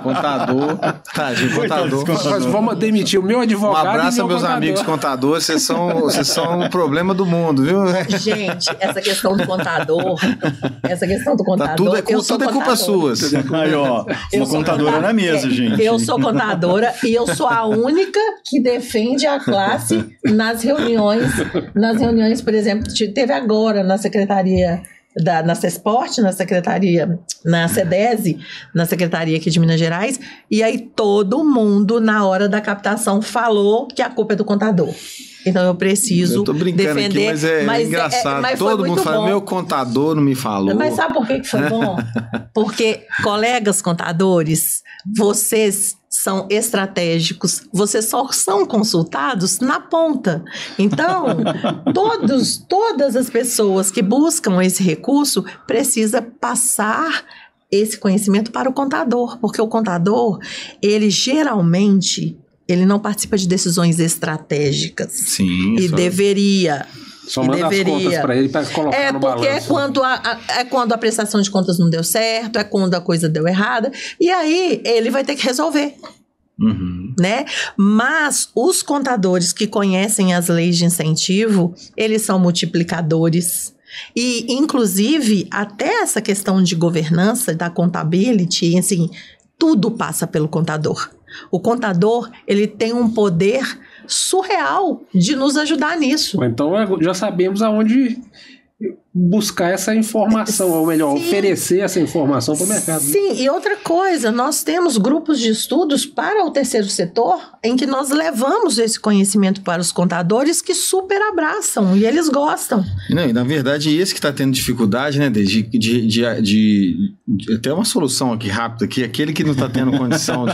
Contador. Tadinho, contador.
Mas vamos demitir o meu advogado.
Um abraço aos meus amigos contadores. Vocês são o problema do mundo, viu?
Gente, essa questão do contador.
Tá tudo é culpa sua.
Aí, ó, uma contadora na mesa, gente.
Eu sou contadora e eu sou a única que defende a classe nas reuniões. Nas reuniões, por exemplo, teve agora na Secretaria na CESPORT, na Secretaria, na CEDESE, na Secretaria aqui de Minas Gerais, e aí todo mundo, na hora da captação, falou que a culpa é do contador. Então eu preciso defender.
Aqui, mas é engraçado. Mas todo mundo fala, meu contador não me falou.
Mas sabe por que foi bom? Porque, colegas contadores, vocês são estratégicos, vocês só são consultados na ponta. Então, todas as pessoas que buscam esse recurso precisam passar esse conhecimento para o contador, porque o contador, ele geralmente, ele não participa de decisões estratégicas.
Sim.
E deveria.
Só manda as contas para ele para colocar no balanço.
É quando a prestação de contas não deu certo, é quando a coisa deu errada. E aí, ele vai ter que resolver. Né? Mas os contadores que conhecem as leis de incentivo, eles são multiplicadores. E, inclusive, até essa questão de governança, da contability, assim, tudo passa pelo contador. O contador, ele tem um poder surreal de nos ajudar nisso.
Então, já sabemos aonde buscar essa informação, ou melhor, oferecer essa informação para o mercado.
Sim, e outra coisa, nós temos grupos de estudos para o terceiro setor em que nós levamos esse conhecimento para os contadores que super abraçam e eles gostam.
Não, e na verdade, esse que está tendo dificuldade, né, de até uma solução aqui rápida, aqui, aquele que não está tendo condição de...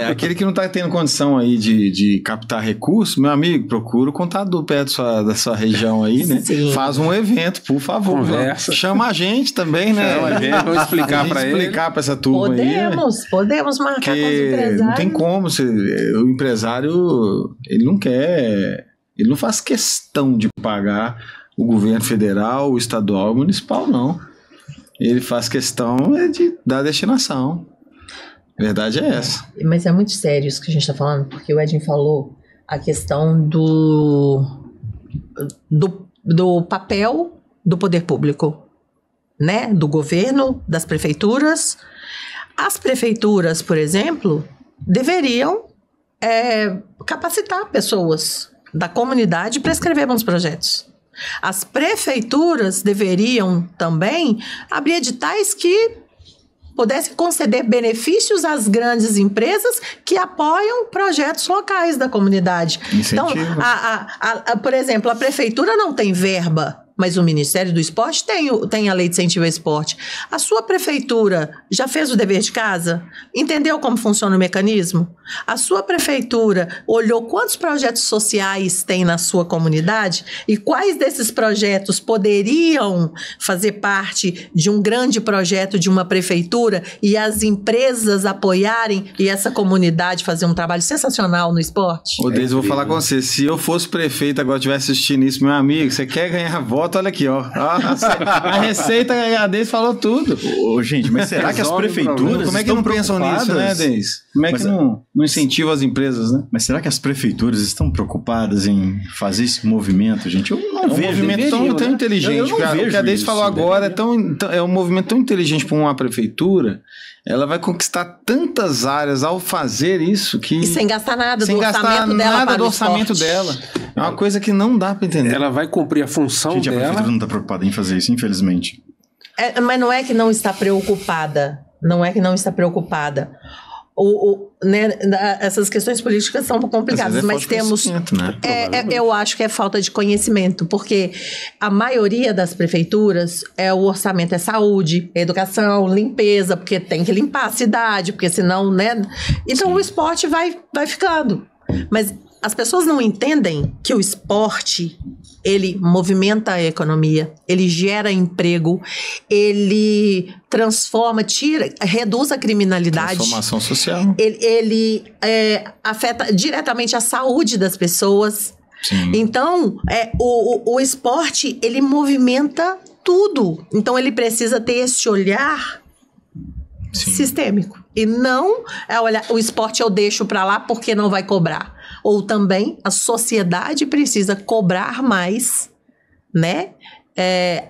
aquele que não está tendo condição aí de captar recursos, meu amigo, procura o contador perto da sua região aí, né?
Sim.
Faz um evento, por favor.
Conversa.
Chama a gente também, né?
Chama a gente, vamos explicar para ele.
Explicar para essa turma
Podemos marcar com os empresários.
Não tem como, o empresário, ele não quer, ele não faz questão de pagar o governo federal, o estadual, o municipal, não. Ele faz questão da destinação. A verdade é essa.
Mas é muito sério isso que a gente está falando, porque o Edinho falou a questão do papel do poder público, né? Do governo, das prefeituras. As prefeituras, por exemplo, deveriam capacitar pessoas da comunidade para escrever bons projetos. As prefeituras deveriam também abrir editais que pudessem conceder benefícios às grandes empresas que apoiam projetos locais da comunidade.
Incentivo.
Então, por exemplo, a prefeitura não tem verba, mas o Ministério do Esporte tem a lei de incentivo ao esporte. A sua prefeitura já fez o dever de casa? Entendeu como funciona o mecanismo? A sua prefeitura olhou quantos projetos sociais tem na sua comunidade e quais desses projetos poderiam fazer parte de um grande projeto de uma prefeitura e as empresas apoiarem e essa comunidade fazer um trabalho sensacional no esporte?
Ô, Deise, eu vou falar com você. Se eu fosse prefeito agora estivesse assistindo isso, meu amigo, você quer ganhar voto? Olha aqui, ó. A Receita, a Deise falou tudo.
Ô, gente, mas será que as prefeituras
como é que não pensam nisso, né, Deise? Como é que não incentiva as empresas, né?
Mas será que as prefeituras estão preocupadas em fazer esse movimento, gente? Eu não vejo.
É um movimento tão inteligente. O que a Deise falou agora é um movimento tão inteligente para uma prefeitura. Ela vai conquistar tantas áreas ao fazer isso que...
E sem gastar nada
do orçamento dela. É uma coisa que não dá para entender.
Ela vai cumprir a função
Gente, a
dela.
prefeitura não está preocupada em fazer isso, infelizmente.
Mas não é que não está preocupada. Não é que não está preocupada. Né, essas questões políticas são complicadas, mas temos.
Né?
Eu acho que é falta de conhecimento, porque a maioria das prefeituras o orçamento é saúde, educação, limpeza, porque tem que limpar a cidade, porque senão, né? Então o esporte vai ficando. Mas as pessoas não entendem que o esporte, ele movimenta a economia, ele gera emprego, ele transforma, reduz a criminalidade.
Transformação social.
Ele afeta diretamente a saúde das pessoas.
Sim.
Então, o esporte, ele movimenta tudo. Então, ele precisa ter esse olhar sistêmico. E não olhar, o esporte eu deixo para lá porque não vai cobrar. Ou também a sociedade precisa cobrar mais, né?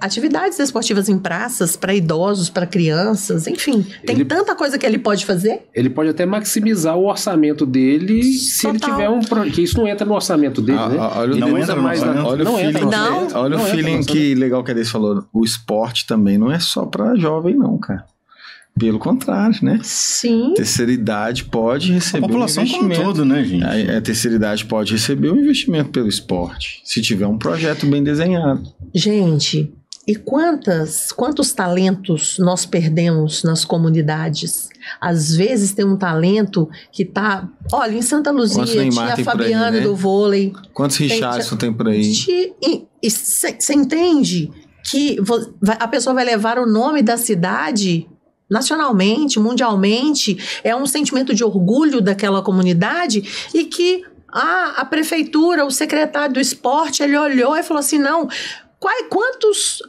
Atividades esportivas em praças, para idosos, para crianças, enfim. Tem tanta coisa que ele pode fazer.
Ele pode até maximizar o orçamento dele se ele tiver que isso não entra no orçamento dele, né?
Olha o feeling que legal que a Deise falou. O esporte também não é só para jovem, não, cara. Pelo contrário, né?
Sim.
Terceira idade pode receber
a população como um todo, né, gente?
A terceira idade pode receber um investimento pelo esporte, se tiver um projeto bem desenhado.
Gente, e quantos talentos nós perdemos nas comunidades? Às vezes tem um talento que tá... Olha, em Santa Luzia tinha a Fabiana do vôlei.
Quantos Richardson tem por aí?
Você entende que a pessoa vai levar o nome da cidade... nacionalmente, mundialmente, é um sentimento de orgulho daquela comunidade e que a prefeitura, o secretário do esporte, ele olhou e falou assim, não, quantos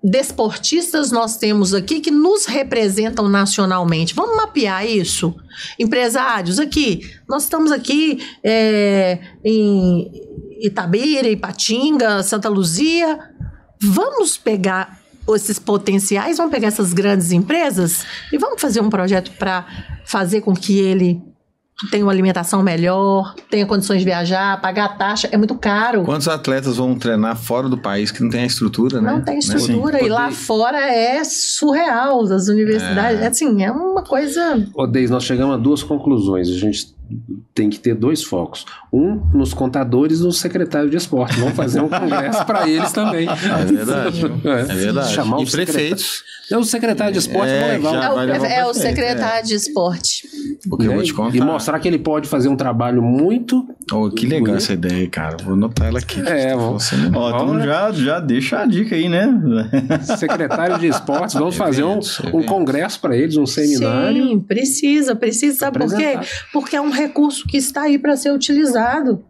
desportistas nós temos aqui que nos representam nacionalmente? Vamos mapear isso? Empresários, aqui, nós estamos aqui em Itabira, Ipatinga, Santa Luzia, vamos pegar esses potenciais, vamos pegar essas grandes empresas e vamos fazer um projeto para fazer com que ele tenha uma alimentação melhor, tenha condições de viajar, pagar a taxa, é muito caro.
Quantos atletas vão treinar fora do país que não tem a estrutura, né?
Não tem estrutura, e lá fora é surreal, as universidades, assim, é uma coisa...
Deise, nós chegamos a duas conclusões, a gente tem que ter dois focos, um nos contadores e no secretário de esporte, vamos fazer um congresso para eles também.
É verdade, é verdade.
Chamar
e prefeitos.
O secretário de esporte vai levar
o secretário de esporte.
Porque eu vou te contar.
E mostrar que ele pode fazer um trabalho muito...
que legal essa ideia, cara. Vou anotar ela aqui.
Então já deixa a dica aí, né?
Secretário de esportes, vamos fazer um congresso para eles, um seminário.
Sim, precisa, sabe por quê? Porque é um recurso que está aí para ser utilizado.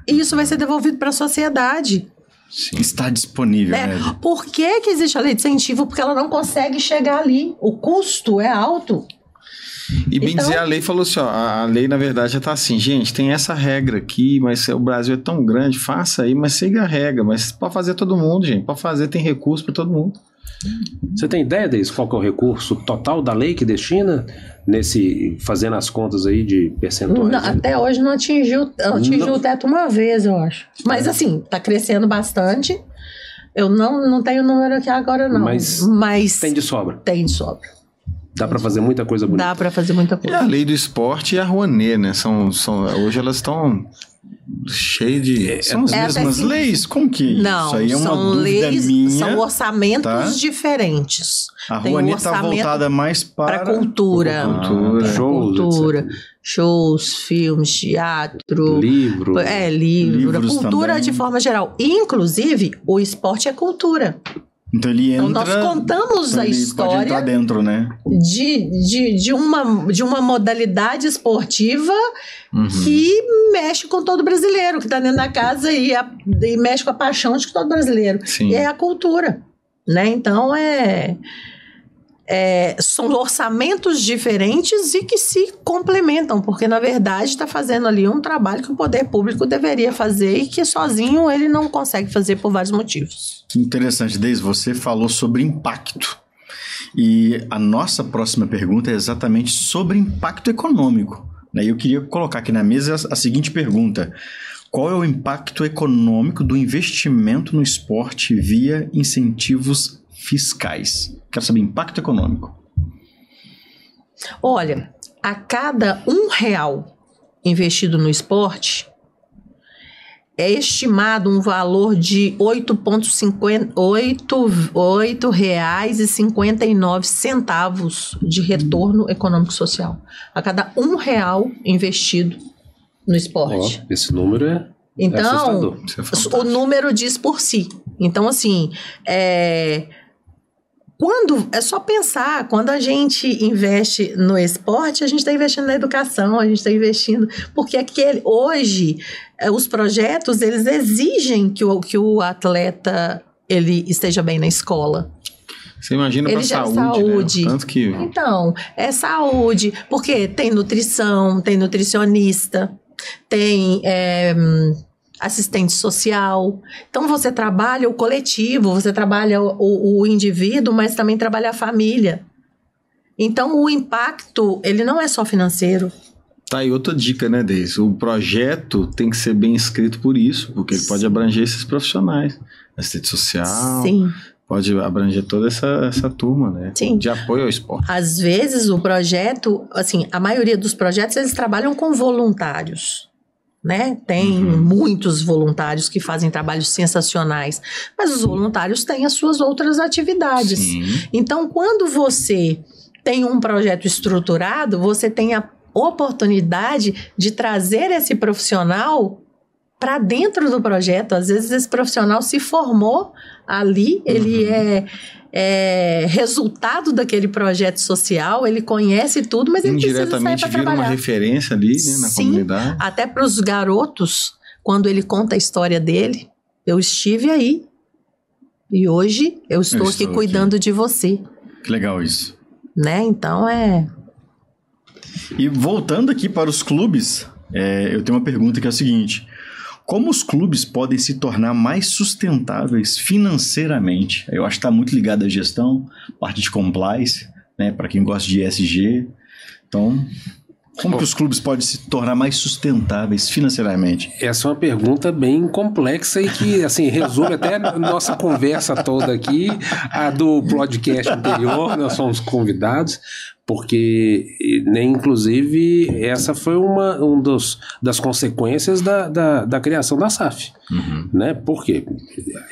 E isso vai ser devolvido para a sociedade.
Sim. Está disponível, né?
Por que existe a lei de incentivo? Porque ela não consegue chegar ali. O custo é alto.
E bem dizer, a lei falou assim, a lei na verdade já está assim, gente, tem essa regra aqui, mas o Brasil é tão grande, faça aí, mas siga a regra, mas pode fazer todo mundo, gente, pode fazer, tem recurso para todo mundo.
Você tem ideia, Deise, qual que é o recurso total da lei que destina fazendo as contas aí de percentuais?
Não, até hoje não atingiu o teto uma vez, eu acho. Mas assim, está crescendo bastante. Eu não tenho o número aqui agora, não. Mas
tem de sobra.
Tem de sobra.
Dá para fazer muita coisa bonita.
Dá para fazer muita coisa.
E a lei do esporte e a Rouanet, né? Hoje elas estão cheias de...
São as mesmas leis? Como que
não,
isso aí é uma
são
dúvida
leis,
minha.
São orçamentos diferentes.
A Rouanet está voltada mais para
cultura. Shows, filmes, teatro.
Livro.
Livro. Cultura
também.
De forma geral. E, inclusive, o esporte é cultura.
Então ele entra...
Então nós contamos a história
pode entrar dentro, né?
de uma modalidade esportiva que mexe com todo brasileiro, que está dentro da casa e mexe com a paixão de todo brasileiro.
Sim.
E é a cultura, né? Então são orçamentos diferentes e que se complementam, porque na verdade está fazendo ali um trabalho que o poder público deveria fazer e que sozinho ele não consegue fazer por vários motivos.
Interessante, Deise, você falou sobre impacto. E a nossa próxima pergunta é exatamente sobre impacto econômico. E eu queria colocar aqui na mesa a seguinte pergunta. Qual é o impacto econômico do investimento no esporte via incentivos fiscais? Quero saber impacto econômico.
Olha, a cada R$1 investido no esporte, é estimado um valor de R$8,59 de retorno econômico-social. A cada R$1 investido no esporte.
Esse número é
então,
assustador.
O número diz por si. Então, assim, quando é só pensar, quando a gente investe no esporte, a gente está investindo na educação, a gente está investindo, porque hoje os projetos eles exigem que o atleta ele esteja bem na escola.
Você imagina para saúde, né? Tanto que...
Então, é saúde, porque tem nutrição, tem nutricionista, tem assistente social. Então, você trabalha o coletivo, você trabalha o indivíduo, mas também trabalha a família. Então, o impacto, ele não é só financeiro.
Tá aí outra dica, né, Deise? O projeto tem que ser bem escrito por isso, porque ele pode abranger esses profissionais. Assistente social...
Sim.
Pode abranger toda essa turma, né?
Sim.
De apoio ao esporte.
Às vezes o projeto, assim, a maioria dos projetos eles trabalham com voluntários, né? Tem muitos voluntários que fazem trabalhos sensacionais, mas os voluntários têm as suas outras atividades.
Sim.
Então, quando você tem um projeto estruturado, você tem a oportunidade de trazer esse profissional para dentro do projeto. Às vezes esse profissional se formou ali, ele é resultado daquele projeto social, ele conhece tudo, mas ele precisa sair para trabalhar.
Indiretamente vira uma referência ali, né, na comunidade.
Sim, até para os garotos, quando ele conta a história dele, eu estive aí e hoje eu estou aqui cuidando de você.
Que legal isso.
Né? Então
E voltando aqui para os clubes, eu tenho uma pergunta que é a seguinte: como os clubes podem se tornar mais sustentáveis financeiramente? Eu acho que está muito ligado à gestão, parte de compliance, né, para quem gosta de ESG. Então, como que os clubes podem se tornar mais sustentáveis financeiramente?
Essa é uma pergunta bem complexa e que, assim, resume até a nossa conversa toda aqui, a do podcast anterior, nós somos convidados, porque, né, inclusive, essa foi uma das consequências da criação da SAF. Né? Por quê?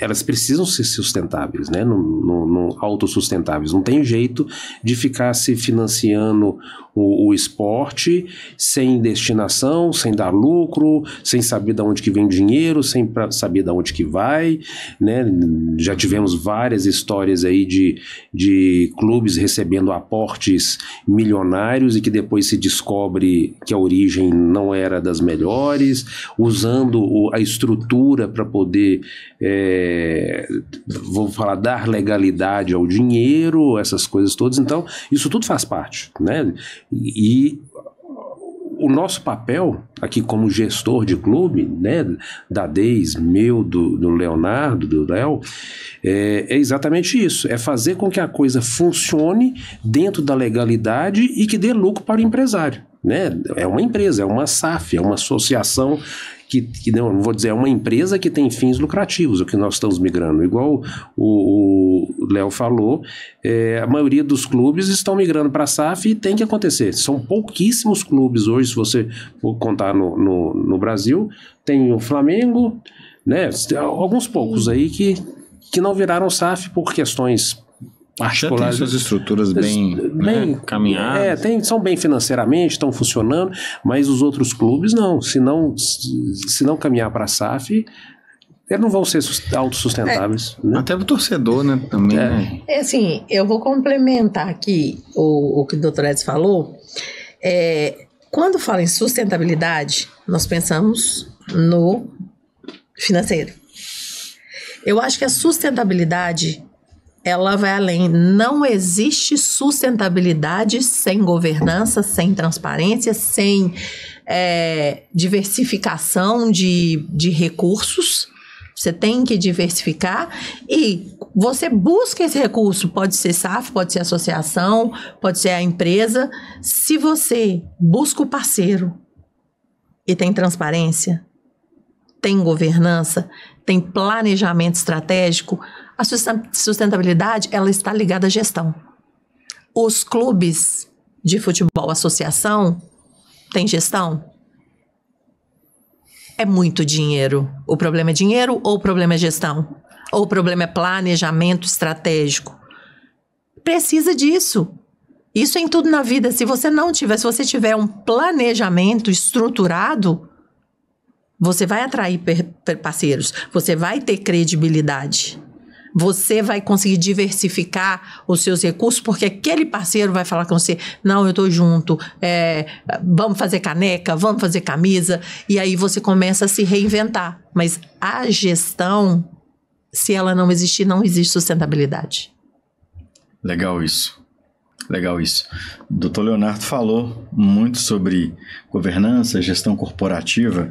Elas precisam ser sustentáveis, né? Autossustentáveis. Não tem jeito de ficar se financiando o esporte sem destinação, sem dar lucro, sem saber de onde que vem dinheiro, sem saber de onde que vai, né? Já tivemos várias histórias aí de clubes recebendo aportes milionários e que depois se descobre que a origem não era das melhores, usando a estrutura para poder, dar legalidade ao dinheiro, essas coisas todas. Então, isso tudo faz parte, né? E o nosso papel aqui como gestor de clube, né, da Deise, meu, do Leonardo, do Léo, é exatamente isso, é fazer com que a coisa funcione dentro da legalidade e que dê lucro para o empresário, né? É uma empresa, é uma SAF, é uma associação que não vou dizer, é uma empresa que tem fins lucrativos, o que nós estamos migrando. Igual o Léo falou, a maioria dos clubes estão migrando para a SAF e tem que acontecer. São pouquíssimos clubes hoje, se você for contar no Brasil. Tem o Flamengo, né? Alguns poucos aí que não viraram SAF por questões particulares.
Já tem suas estruturas bem caminhadas.
São bem financeiramente, estão funcionando, mas os outros clubes não. Se não caminhar para a SAF, eles não vão ser autossustentáveis. Né?
Até para o torcedor, né? Também, né?
Assim, eu vou complementar aqui o que o Dr. Edson falou. Quando fala em sustentabilidade, nós pensamos no financeiro. Eu acho que a sustentabilidade ela vai além. Não existe sustentabilidade sem governança, sem transparência, sem diversificação de recursos. Você tem que diversificar e você busca esse recurso. Pode ser SAF, pode ser associação, pode ser a empresa. Se você busca o parceiro e tem transparência, tem governança, tem planejamento estratégico, a sustentabilidade ela está ligada à gestão. Os clubes de futebol, associação, tem gestão? É muito dinheiro. O problema é dinheiro ou o problema é gestão? Ou o problema é planejamento estratégico? Precisa disso. Isso é em tudo na vida. Se você tiver um planejamento estruturado, você vai atrair parceiros, você vai ter credibilidade, você vai conseguir diversificar os seus recursos, porque aquele parceiro vai falar com você, não, eu tô junto, vamos fazer caneca, vamos fazer camisa, e aí você começa a se reinventar. Mas a gestão, se ela não existir, não existe sustentabilidade.
Legal isso. Legal isso. O Dr. Leonardo falou muito sobre governança, gestão corporativa,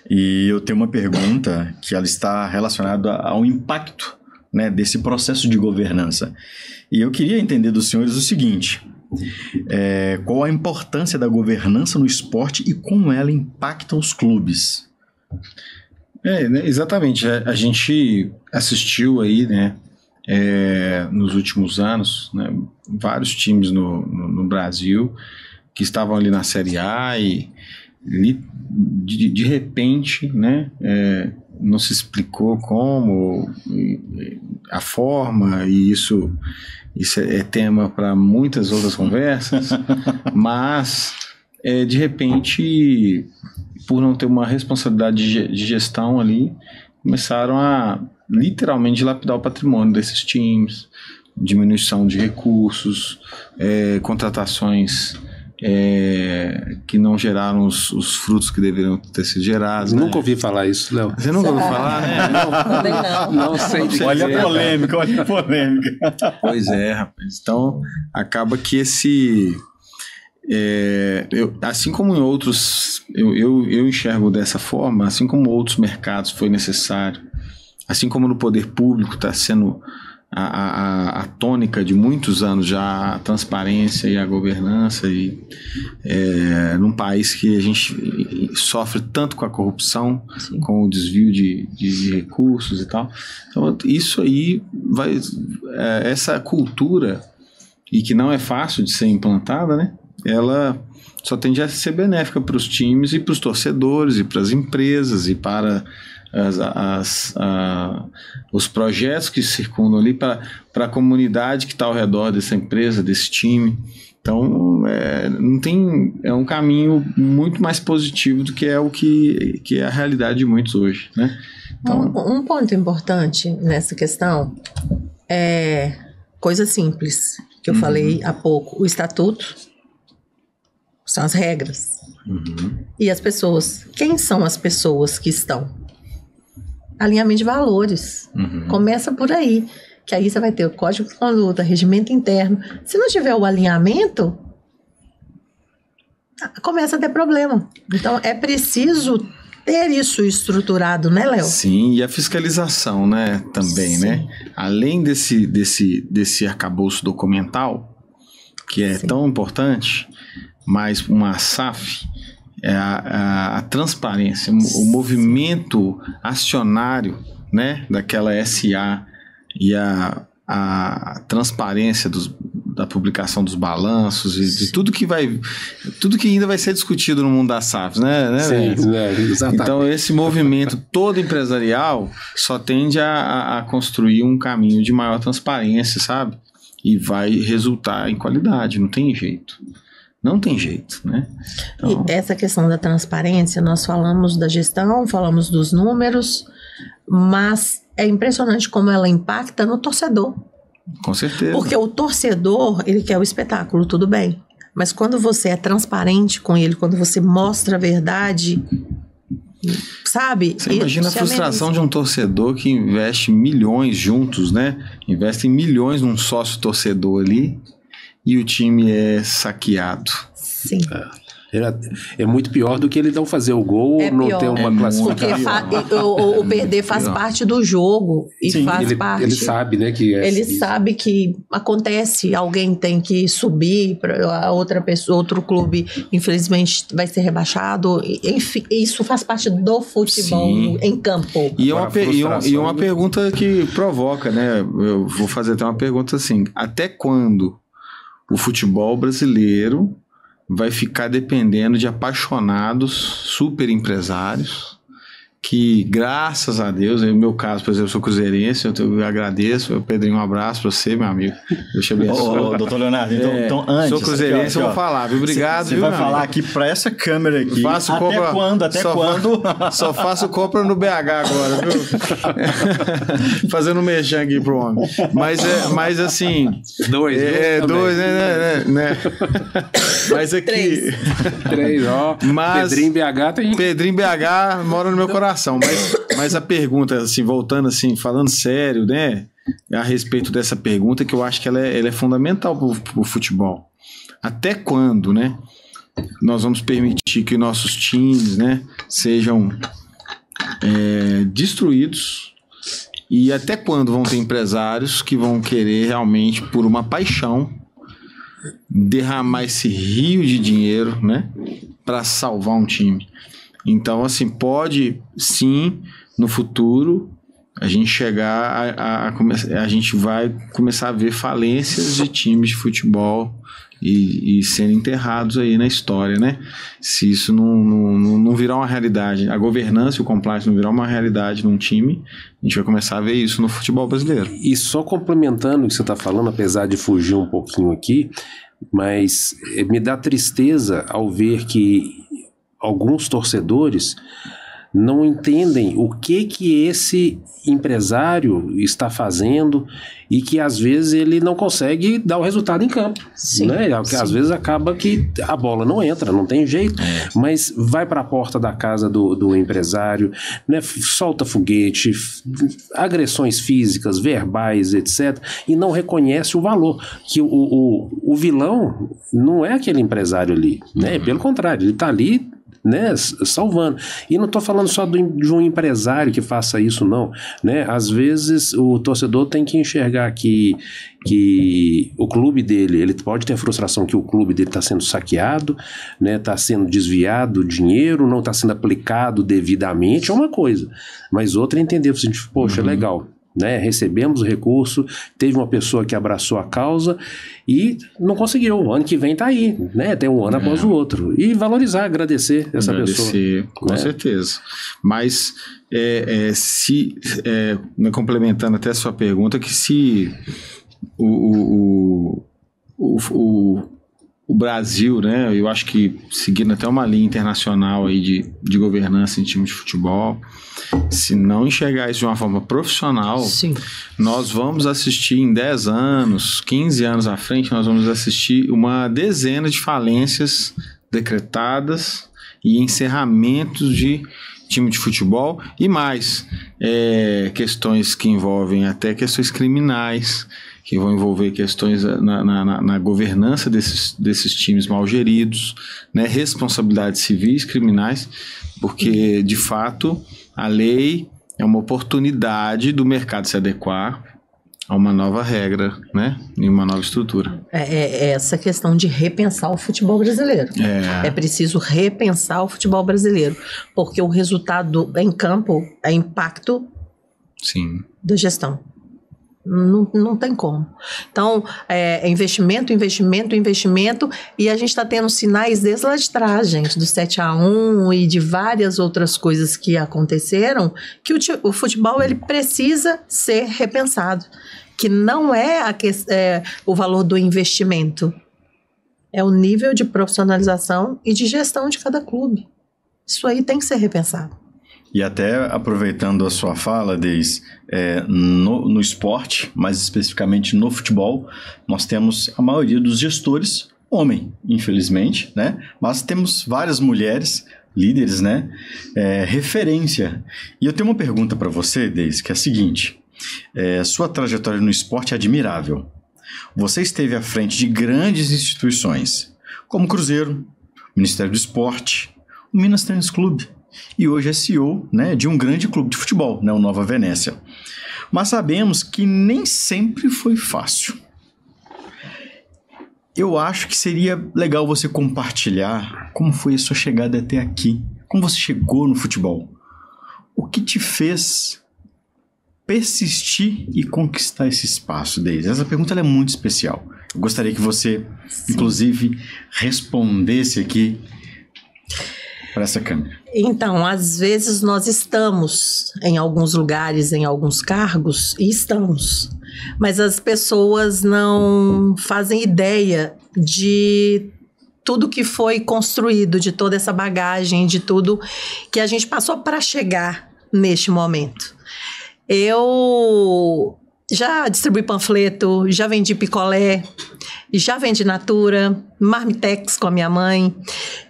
e eu tenho uma pergunta que ela está relacionada ao impacto, né, desse processo de governança. E eu queria entender dos senhores o seguinte, qual a importância da governança no esporte e como ela impacta os clubes?
Né, exatamente. A gente assistiu aí, né, nos últimos anos, né, vários times no Brasil que estavam ali na Série A e de repente, né, não se explicou como, a forma, e isso é tema para muitas outras conversas, mas de repente, por não ter uma responsabilidade de gestão ali, começaram a literalmente dilapidar o patrimônio desses times, diminuição de recursos, contratações que não geraram os frutos que deveriam ter sido gerados.
Nunca ouvi falar isso, Léo.
Você nunca ouviu falar, né?
Não sei de
olha a polêmica, olha a polêmica.
Pois é, rapaz. Então, acaba que assim como em outros, eu enxergo dessa forma, assim como outros mercados foi necessário, assim como no poder público está sendo a tônica de muitos anos já, a transparência e a governança, e num país que a gente sofre tanto com a corrupção, sim, com o desvio de recursos e tal. Então, isso aí essa cultura, e que não é fácil de ser implantada, né? Ela só tende a ser benéfica para os times e para os torcedores e para as empresas e para os projetos que circundam ali, para a comunidade que está ao redor dessa empresa, desse time. Então, é um caminho muito mais positivo do que é a realidade de muitos hoje, né? Então,
um ponto importante nessa questão é coisa simples, que eu falei há pouco. O estatuto são as regras. E as pessoas. Quem são as pessoas que estão? Alinhamento de valores. Começa por aí. Que aí você vai ter o código de conduta, regimento interno. Se não tiver o alinhamento, começa a ter problema. Então, é preciso ter isso estruturado, né, Léo?
Sim, e a fiscalização, né, também, sim, né? Além desse arcabouço documental, que é, sim, tão importante, mas uma SAF, a transparência, o movimento acionário, né, daquela SA, e a transparência da publicação dos balanços e de tudo que ainda vai ser discutido no mundo das SAFs, né?
Sim, exatamente.
Então, esse movimento todo empresarial só tende a construir um caminho de maior transparência, sabe? E vai resultar em qualidade, não tem jeito. Não tem jeito, né? Então,
e essa questão da transparência, nós falamos da gestão, falamos dos números, mas é impressionante como ela impacta no torcedor.
Com certeza.
Porque o torcedor, ele quer o espetáculo, tudo bem. Mas quando você é transparente com ele, quando você mostra a verdade, sabe?
Você imagina a frustração de um torcedor que investe milhões juntos, né? Investe milhões num sócio torcedor ali, e o time é saqueado.
Sim.
É muito pior do que ele não fazer o gol ou não ter uma classificação.
Porque o perder faz parte do jogo. E
Sim,
faz parte.
Ele sabe, né? Que
Ele sabe que acontece, alguém tem que subir, a outra pessoa, outro clube, infelizmente, vai ser rebaixado. Enfim, isso faz parte do futebol em campo.
E uma pergunta que provoca, né? Eu vou fazer até uma pergunta assim: até quando o futebol brasileiro vai ficar dependendo de apaixonados super empresários que, graças a Deus, no meu caso, por exemplo, eu sou cruzeirense, eu agradeço, Pedrinho, um abraço pra você, meu amigo. Deus te abençoe.
Doutor Leonardo, então antes...
Sou cruzeirense, eu vou falar, viu? Obrigado,
Você vai falar aqui pra essa câmera aqui.
Faço
até
compra,
quando? Até quando?
Só faço compra no BH agora, viu? Fazendo merchan aqui pro homem. Mas assim... Dois, né? Mas aqui...
Três, ó. Pedrinho BH tem...
Pedrinho BH mora no meu coração. Mas a pergunta, assim, voltando assim, falando sério, né, a respeito dessa pergunta, que eu acho que ela é fundamental pro futebol. Até quando, né, nós vamos permitir que nossos times, né, sejam destruídos, e até quando vão ter empresários que vão querer realmente, por uma paixão, derramar esse rio de dinheiro, né, para salvar um time? Então, assim, pode sim, no futuro, a gente chegar a gente vai começar a ver falências de times de futebol e serem enterrados aí na história, né? Se isso não virar uma realidade, a governança e o compliance não virar uma realidade num time, a gente vai começar a ver isso no futebol brasileiro.
E só complementando o que você está falando, apesar de fugir um pouquinho aqui, mas me dá tristeza ao ver que alguns torcedores não entendem o que esse empresário está fazendo e que às vezes ele não consegue dar o resultado em campo.
Sim,
né? Às vezes acaba que a bola não entra, não tem jeito, mas vai para a porta da casa do empresário, né? Solta foguete, agressões físicas, verbais, etc. E não reconhece o valor, que o vilão não é aquele empresário ali, né? Pelo contrário, ele está ali, né, salvando. E não estou falando só de um empresário que faça isso, não, né? Às vezes o torcedor tem que enxergar que o clube dele, ele pode ter a frustração que o clube dele está sendo saqueado, né, está sendo desviado dinheiro, não está sendo aplicado devidamente, é uma coisa, mas outra é entender, assim, poxa, legal, né, recebemos o recurso, teve uma pessoa que abraçou a causa e não conseguiu, o ano que vem tá aí, né, tem um ano após o outro, e valorizar, agradecer essa pessoa.
Com certeza. Mas complementando até a sua pergunta, que se o Brasil, né, eu acho que seguindo até uma linha internacional aí de governança em time de futebol, se não enxergar isso de uma forma profissional,
Sim.
nós vamos assistir em 10 anos, 15 anos à frente, nós vamos assistir uma dezena de falências decretadas e encerramentos de time de futebol e mais questões que envolvem até questões criminais, que vão envolver questões na governança desses times mal geridos, né, responsabilidades civis, criminais, porque, de fato, a lei é uma oportunidade do mercado se adequar a uma nova regra, né, e uma nova estrutura.
É essa questão de repensar o futebol brasileiro. É preciso repensar o futebol brasileiro, porque o resultado em campo é impacto da gestão. Não tem como. Então, investimento, e a gente está tendo sinais desde lá de trás, gente, do 7-1 e de várias outras coisas que aconteceram, que o futebol ele precisa ser repensado, que não é o valor do investimento, é o nível de profissionalização e de gestão de cada clube. Isso aí tem que ser repensado.
E até aproveitando a sua fala, Deis, no esporte, mais especificamente no futebol, nós temos a maioria dos gestores homem, infelizmente, né? Mas temos várias mulheres líderes, né? Referência. E eu tenho uma pergunta para você, Deis, que é a seguinte: sua trajetória no esporte é admirável. Você esteve à frente de grandes instituições, como Cruzeiro, Ministério do Esporte, o Minas Tênis Clube, e hoje é CEO, né, de um grande clube de futebol, né, o Nova Venécia. Mas sabemos que nem sempre foi fácil. Eu acho que seria legal você compartilhar como foi a sua chegada até aqui, como você chegou no futebol. O que te fez persistir e conquistar esse espaço, Deise? Essa pergunta ela é muito especial. Eu gostaria que você, inclusive, respondesse aqui para essa câmera.
Então, às vezes nós estamos em alguns lugares, em alguns cargos, e estamos. Mas as pessoas não fazem ideia de tudo que foi construído, de toda essa bagagem, de tudo que a gente passou para chegar neste momento. Eu já distribuí panfleto, já vendi picolé, já vendi Natura, Marmitex com a minha mãe.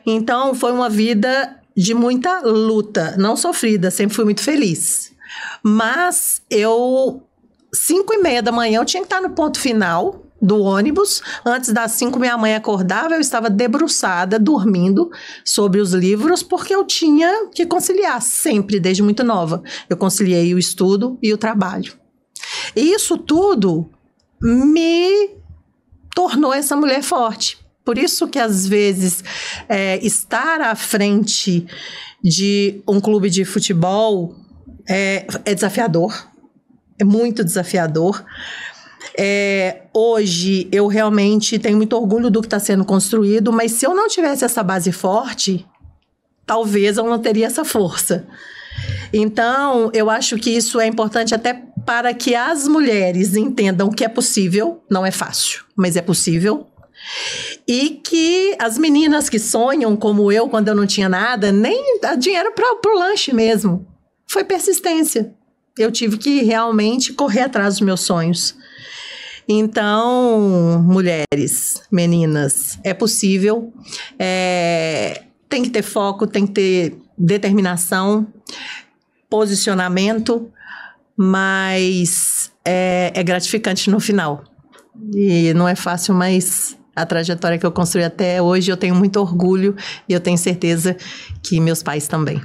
Então, foi uma vida de muita luta, não sofrida, sempre fui muito feliz. Mas 5h30 da manhã, eu tinha que estar no ponto final do ônibus. Antes das 5, minha mãe acordava, eu estava debruçada, dormindo sobre os livros, porque eu tinha que conciliar sempre, desde muito nova. Eu conciliei o estudo e o trabalho. E isso tudo me tornou essa mulher forte. Por isso que, às vezes, estar à frente de um clube de futebol é desafiador, é muito desafiador. Hoje, eu realmente tenho muito orgulho do que está sendo construído, mas se eu não tivesse essa base forte, talvez eu não teria essa força. Então, eu acho que isso é importante até para que as mulheres entendam que é possível, não é fácil, mas é possível. E que as meninas que sonham, como eu, quando eu não tinha nada, nem dá dinheiro para o lanche mesmo. Foi persistência. Eu tive que realmente correr atrás dos meus sonhos. Então, mulheres, meninas, é possível. Tem que ter foco, tem que ter determinação, posicionamento, mas é gratificante no final. E não é fácil, mas a trajetória que eu construí até hoje, eu tenho muito orgulho e eu tenho certeza que meus pais também.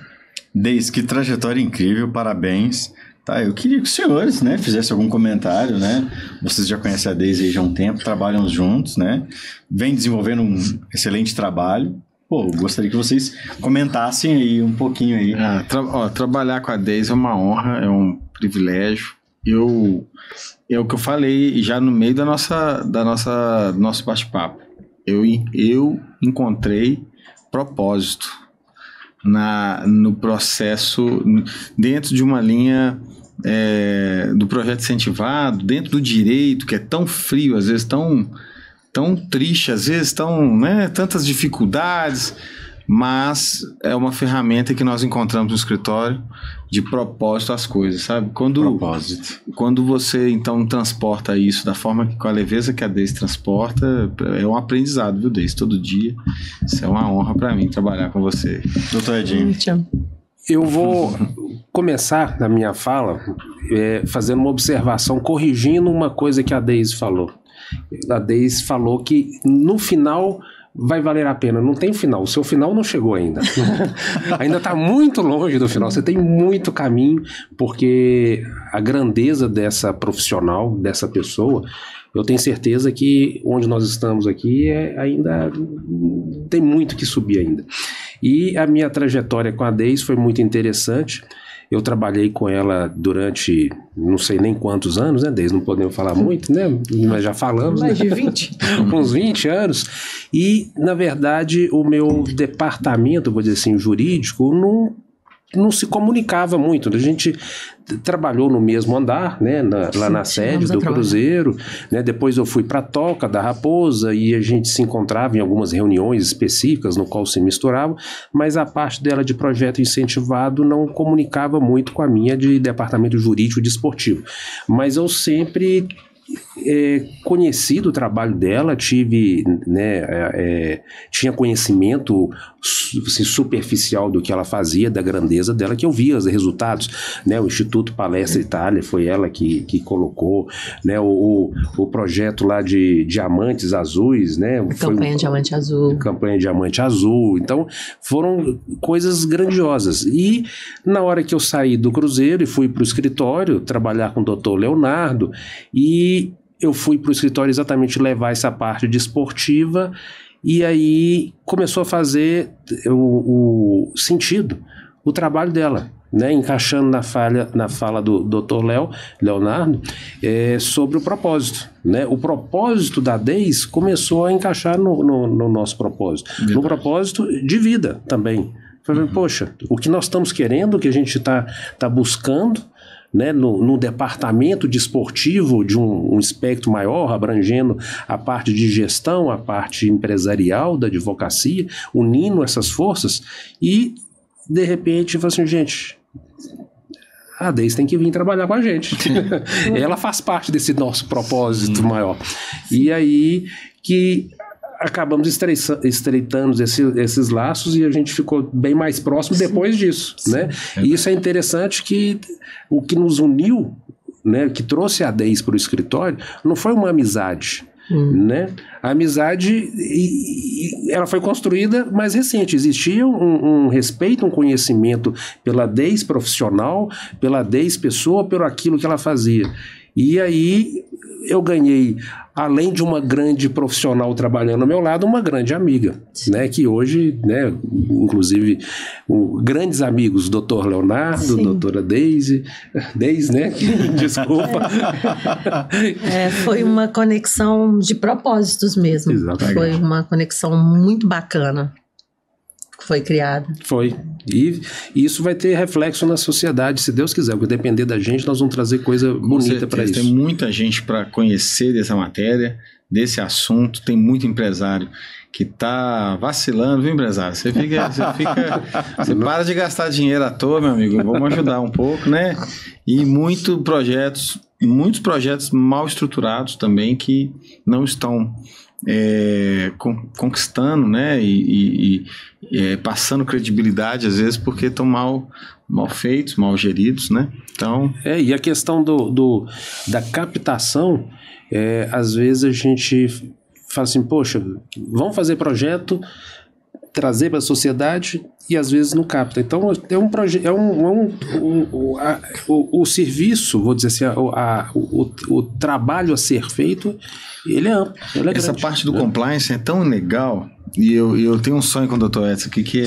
Deise, que trajetória incrível, parabéns. Tá, eu queria que os senhores, né, fizessem algum comentário, né? Vocês já conhecem a Deise aí já há um tempo, trabalham juntos, né? Vem desenvolvendo um excelente trabalho. Pô, eu gostaria que vocês comentassem aí um pouquinho aí.
Trabalhar com a Deise é uma honra, é um privilégio. É o que eu falei já no meio do nosso bate-papo. Eu encontrei propósito no processo, dentro de uma linha do projeto incentivado, dentro do direito, que é tão frio, às vezes tão triste, às vezes tantas dificuldades, mas é uma ferramenta que nós encontramos no escritório de propósito às coisas, sabe? Quando você, então, transporta isso da forma com a leveza que a Deise transporta, é um aprendizado, viu, Deise? Todo dia. Isso é uma honra para mim, trabalhar com você.
Doutor Edinho.
Eu vou começar a minha fala fazendo uma observação, corrigindo uma coisa que a Deise falou. A Deise falou que no final vai valer a pena. Não tem final. O seu final não chegou ainda. Ainda está muito longe do final. Você tem muito caminho, porque a grandeza dessa profissional, dessa pessoa, eu tenho certeza que onde nós estamos aqui ainda tem muito que subir ainda. E a minha trajetória com a Deise foi muito interessante. Eu trabalhei com ela durante não sei nem quantos anos, né, Deise? Não podemos falar muito, né? Mas já falamos.
Mais de 20.
Uns 20 anos. E, na verdade, o meu departamento, vou dizer assim, jurídico, não se comunicava muito. A gente trabalhou no mesmo andar, né, lá na sede do Cruzeiro, né, depois eu fui para a Toca da Raposa e a gente se encontrava em algumas reuniões específicas no qual se misturava, mas a parte dela de projeto incentivado não comunicava muito com a minha de departamento jurídico e desportivo. Mas eu sempre conhecido o trabalho dela, tive, né, tinha conhecimento assim, superficial do que ela fazia, da grandeza dela, que eu via os resultados, né, o Instituto Palestra Itália, foi ela que colocou, né, o projeto lá de Diamantes Azuis, né,
Campanha Diamante Azul.
Campanha Diamante Azul, então foram coisas grandiosas, e na hora que eu saí do Cruzeiro e fui para o escritório, trabalhar com o Dr. Leonardo, e eu fui para o escritório exatamente levar essa parte de esportiva, e aí começou a fazer o sentido, o trabalho dela, né, encaixando na fala do Dr. Leonardo, sobre o propósito, né? O propósito da DEIS começou a encaixar no nosso propósito, no propósito de vida também. Falei, poxa, o que nós estamos querendo, o que a gente tá buscando, né, no departamento de esportivo de um espectro maior, abrangendo a parte de gestão, a parte empresarial da advocacia, unindo essas forças, e de repente, eu falei assim, gente, a DEIS tem que vir trabalhar com a gente. Ela faz parte desse nosso propósito maior. E aí que acabamos estreitando esses laços, e a gente ficou bem mais próximo depois disso, né? E isso é interessante, que o que nos uniu, né, que trouxe a DEIS para o escritório, não foi uma amizade, né? A amizade, ela foi construída mais recente. Existia um respeito, um conhecimento pela DEIS profissional, pela DEIS pessoa, pelo aquilo que ela fazia. E aí eu ganhei, além de uma grande profissional trabalhando ao meu lado, uma grande amiga, né, que hoje, né, inclusive, grandes amigos, Dr. Leonardo, doutora Deise, né, desculpa.
Foi uma conexão de propósitos mesmo. Exatamente. Foi uma conexão muito bacana que foi criada.
Foi. E isso vai ter reflexo na sociedade, se Deus quiser, porque depender da gente, nós vamos trazer coisa bonita para isso.
Tem muita gente para conhecer dessa matéria, desse assunto, tem muito empresário que tá vacilando, viu, empresário? Você para de gastar dinheiro à toa, meu amigo, vamos ajudar um pouco, né? E muitos projetos mal estruturados também, que não estão conquistando, né, e passando credibilidade às vezes porque estão mal feitos, mal geridos, né? Então
e a questão da captação, às vezes a gente fala assim, poxa, vamos fazer projeto, trazer para a sociedade, e às vezes não capta. Então é um projeto, o serviço, vou dizer assim, o trabalho a ser feito, ele é amplo. Ele é
essa
grande,
parte do compliance é tão legal, e eu tenho um sonho com o Dr. Edson aqui, que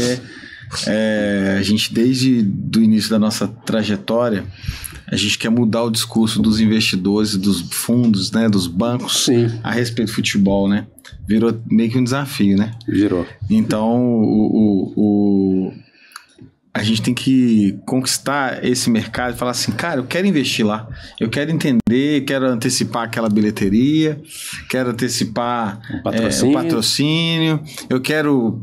a gente, desde o início da nossa trajetória, a gente quer mudar o discurso dos investidores, dos fundos, né, dos bancos, sim, a respeito do futebol, né? Virou meio que um desafio, né?
Virou.
Então, a gente tem que conquistar esse mercado e falar assim, cara, eu quero investir lá, eu quero entender, quero antecipar aquela bilheteria, quero antecipar o patrocínio, eu quero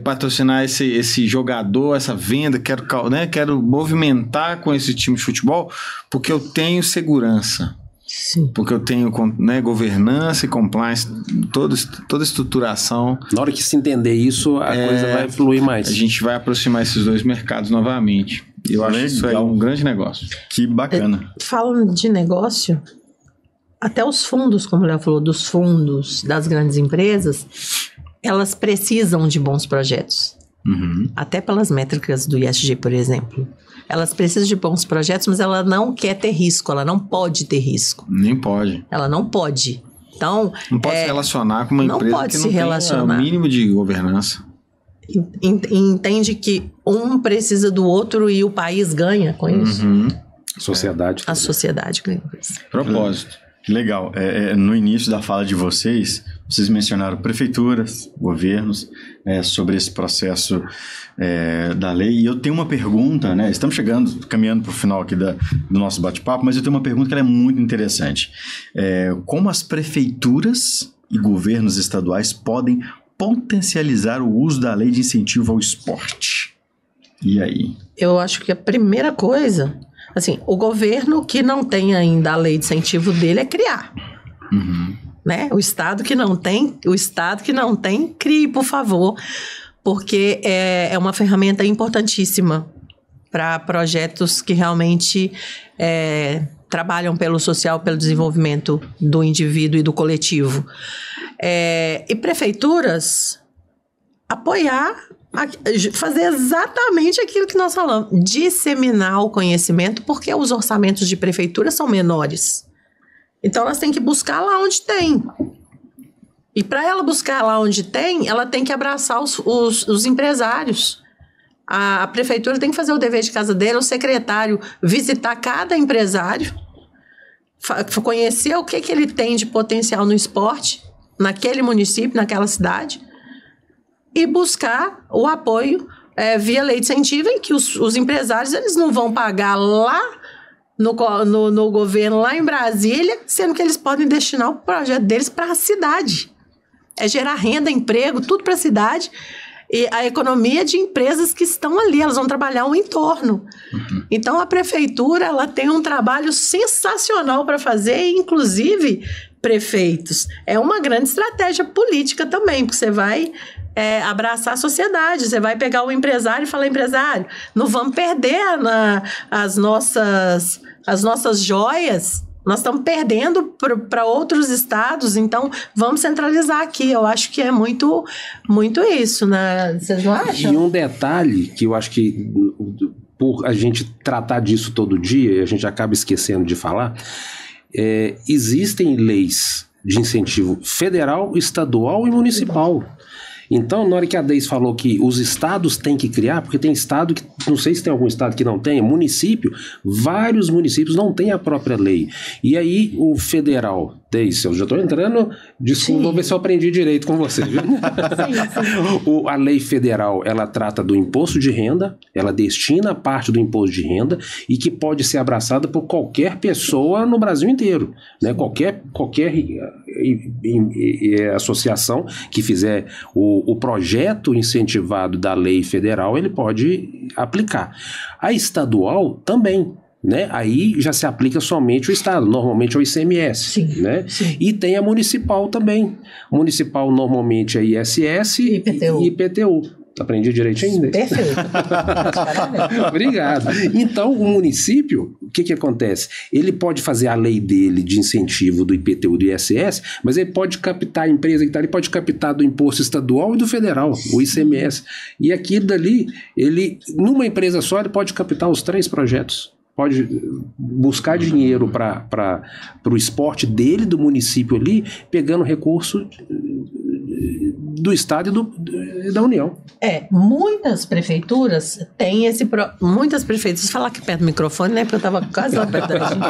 patrocinar esse jogador, essa venda, quero movimentar com esse time de futebol, porque eu tenho segurança. Sim. Porque eu tenho, né, governança e compliance, toda estruturação.
Na hora que se entender isso, a coisa vai fluir mais.
A gente vai aproximar esses dois mercados novamente. E eu acho que isso é um grande negócio.
Que bacana.
Falando de negócio, até os fundos, como o Léo falou, dos fundos das grandes empresas, elas precisam de bons projetos. Uhum. Até pelas métricas do ESG, por exemplo. Elas precisam de bons projetos, mas ela não quer ter risco, ela não pode ter risco.
Nem pode.
Ela não pode. Então,
não pode se relacionar com uma empresa que não tem o mínimo de governança.
Entende que um precisa do outro e o país ganha com isso.
Uhum. Sociedade.
A sociedade ganha com isso.
Propósito.
Legal. No início da fala de vocês mencionaram prefeituras, governos, sobre esse processo da lei. E eu tenho uma pergunta, né? Estamos caminhando para o final aqui do nosso bate-papo, mas eu tenho uma pergunta que ela é muito interessante. Como as prefeituras e governos estaduais podem potencializar o uso da lei de incentivo ao esporte? E aí?
Eu acho que a primeira coisa, assim, o governo que não tem ainda a lei de incentivo dele é criar. Né? O estado que não tem, crie, por favor, porque é uma ferramenta importantíssima para projetos que realmente trabalham pelo social, pelo desenvolvimento do indivíduo e do coletivo. E prefeituras apoiar, fazer exatamente aquilo que nós falamos, disseminar o conhecimento, porque os orçamentos de prefeitura são menores. Então, elas têm que buscar lá onde tem. E para ela buscar lá onde tem, ela tem que abraçar os empresários. A prefeitura tem que fazer o dever de casa dele, o secretário visitar cada empresário, conhecer o que ele tem de potencial no esporte, naquele município, naquela cidade, e buscar o apoio via lei de incentivo, em que os empresários eles não vão pagar lá no governo, lá em Brasília, sendo que eles podem destinar o projeto deles para a cidade. É gerar renda, emprego, tudo para a cidade, e a economia de empresas que estão ali, elas vão trabalhar o entorno. Então, a prefeitura ela tem um trabalho sensacional para fazer, inclusive prefeitos. É uma grande estratégia política também, porque você vai abraçar a sociedade, você vai pegar o empresário e falar, empresário, não vamos perder as nossas joias, nós estamos perdendo para outros estados, então vamos centralizar aqui. Eu acho que é muito, muito isso, né? Vocês não acham?
E um detalhe que eu acho que por a gente tratar disso todo dia, a gente acaba esquecendo de falar, existem leis de incentivo federal, estadual e municipal. Então, na hora que a Deise falou que os estados têm que criar, porque tem estado que, não sei se tem algum estado que não tem, município, vários municípios não têm a própria lei. E aí o federal, Deise, eu já estou entrando, desculpa, vou ver se eu aprendi direito com você. Viu? Sim. A lei federal, ela trata do imposto de renda, ela destina parte do imposto de renda e que pode ser abraçada por qualquer pessoa no Brasil inteiro, né? Qualquer associação que fizer o projeto incentivado da lei federal, ele pode aplicar. A estadual também, né? Aí já se aplica somente o estado, normalmente é o ICMS.
Sim,
né?
sim.
E tem a municipal também. Municipal normalmente é ISS e IPTU. Aprendi direitinho?
Perfeito.
Obrigado. Então, o município, o que acontece? Ele pode fazer a lei dele de incentivo do IPTU e do ISS, mas ele pode captar a empresa que está ali, pode captar do imposto estadual e do federal, o ICMS. E aquilo dali, numa empresa só, ele pode captar os 3 projetos. Pode buscar dinheiro para o esporte dele, do município ali, pegando recurso do Estado e da União.
Muitas prefeituras têm muitas prefeituras, falar aqui perto do microfone, né? Porque eu estava quase lá perto da gente.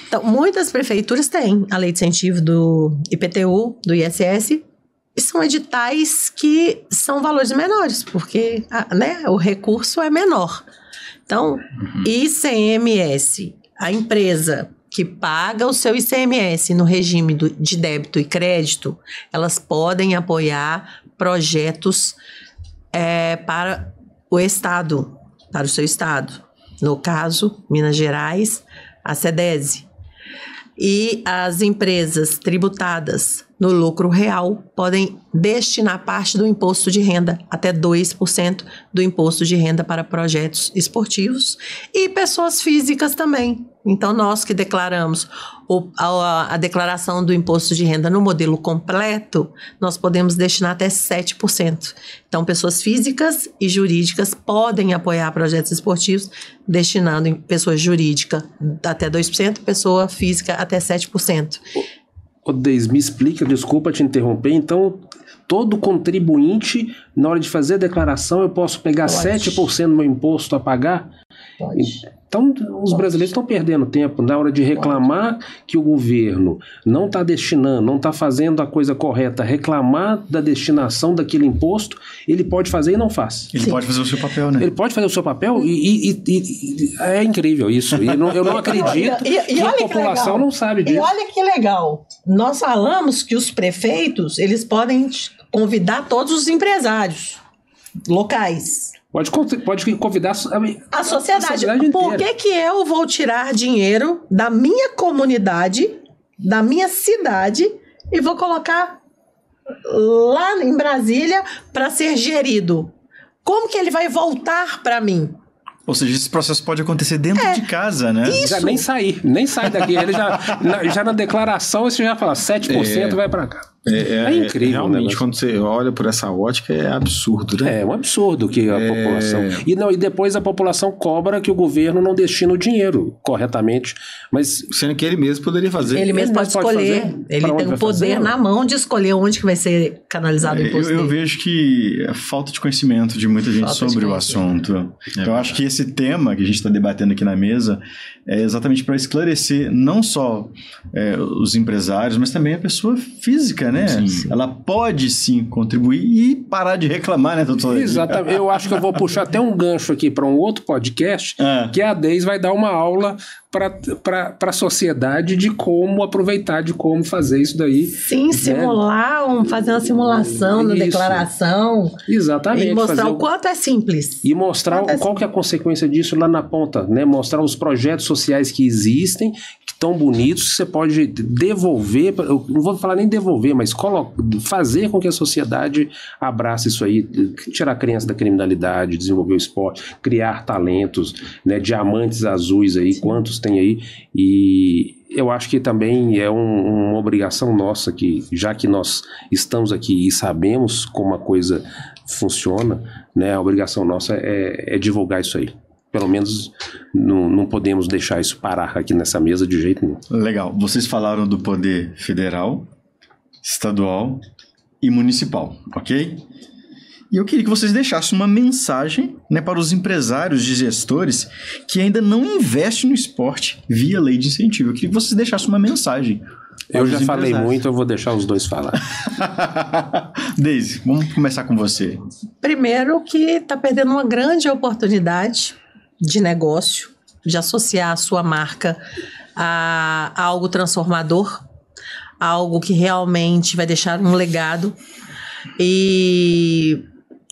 Então, muitas prefeituras têm a lei de incentivo do IPTU, do ISS, e são editais que são valores menores, porque né, o recurso é menor. Então, ICMS, a empresa que paga o seu ICMS no regime de débito e crédito, elas podem apoiar projetos para o Estado, para o seu Estado. No caso, Minas Gerais, a SEDESI. E as empresas tributadas no lucro real podem destinar parte do imposto de renda, até 2% do imposto de renda para projetos esportivos e pessoas físicas também. Então, nós que declaramos a declaração do imposto de renda no modelo completo, nós podemos destinar até 7%. Então, pessoas físicas e jurídicas podem apoiar projetos esportivos, destinando em pessoa jurídica até 2%, pessoa física até 7%.
Deise, me explica, desculpa te interromper, então todo contribuinte, na hora de fazer a declaração, eu posso pegar 7% do meu imposto a pagar?
Pode.
Então, os brasileiros estão perdendo tempo na hora de reclamar que o governo não está destinando, não está fazendo a coisa correta, reclamar da destinação daquele imposto, ele pode fazer e não faz.
Ele pode fazer o seu papel, né?
Ele pode fazer o seu papel e é incrível isso. Eu não acredito que a população não sabe disso.
E olha que legal. Nós falamos que os prefeitos, eles podem convidar todos os empresários locais.
Pode convidar
a sociedade.
Por
que eu vou tirar dinheiro da minha comunidade da minha cidade e vou colocar lá em Brasília para ser gerido. Como que ele vai voltar para mim?
Ou seja, esse processo pode acontecer dentro de casa, né?
Isso.
Já nem sai daqui. Ele já na declaração você já fala 7% vai para cá. É incrível.
Realmente, quando você olha por essa ótica, é absurdo, né?
É um absurdo que a população... E depois a população cobra que o governo não destina o dinheiro corretamente, mas...
Sendo que ele mesmo poderia fazer.
Ele mesmo pode escolher.
Fazer.
Ele tem o poder na mão de escolher onde que vai ser canalizado o imposto
eu
dele.
vejo que é falta de conhecimento de muita gente sobre o assunto. Eu acho que esse tema que a gente está debatendo aqui na mesa é exatamente para esclarecer não só os empresários, mas também a pessoa física, né?
Sim.
Ela pode sim contribuir e parar de reclamar, né, doutor?
Exatamente. Eu acho que eu vou puxar até um gancho aqui para um outro podcast, que a Deise vai dar uma aula para a sociedade de como aproveitar, de como fazer isso daí.
Sim, simular, fazer uma simulação na declaração.
Exatamente.
E mostrar o quanto é simples.
E mostrar qual que é a consequência disso lá na ponta, né? Mostrar os projetos sociais que existem, que estão bonitos, que você pode devolver, eu não vou falar nem devolver, mas fazer com que a sociedade abrace isso aí, tirar a criança da criminalidade, desenvolver o esporte, criar talentos, né? Diamantes azuis aí, quantos tem aí, e eu acho que também é uma obrigação nossa, que já que nós estamos aqui e sabemos como a coisa funciona, né, a obrigação nossa é divulgar isso aí. Pelo menos não podemos deixar isso parar aqui nessa mesa de jeito nenhum.
Legal. Vocês falaram do poder federal, estadual e municipal, ok? E eu queria que vocês deixassem uma mensagem, né, para os empresários e gestores que ainda não investem no esporte via lei de incentivo. Eu queria que vocês deixassem uma mensagem.
Eu já falei muito, eu vou deixar os dois falar.
Deise, vamos começar com você.
Primeiro que está perdendo uma grande oportunidade de negócio, de associar a sua marca a algo transformador, algo que realmente vai deixar um legado. E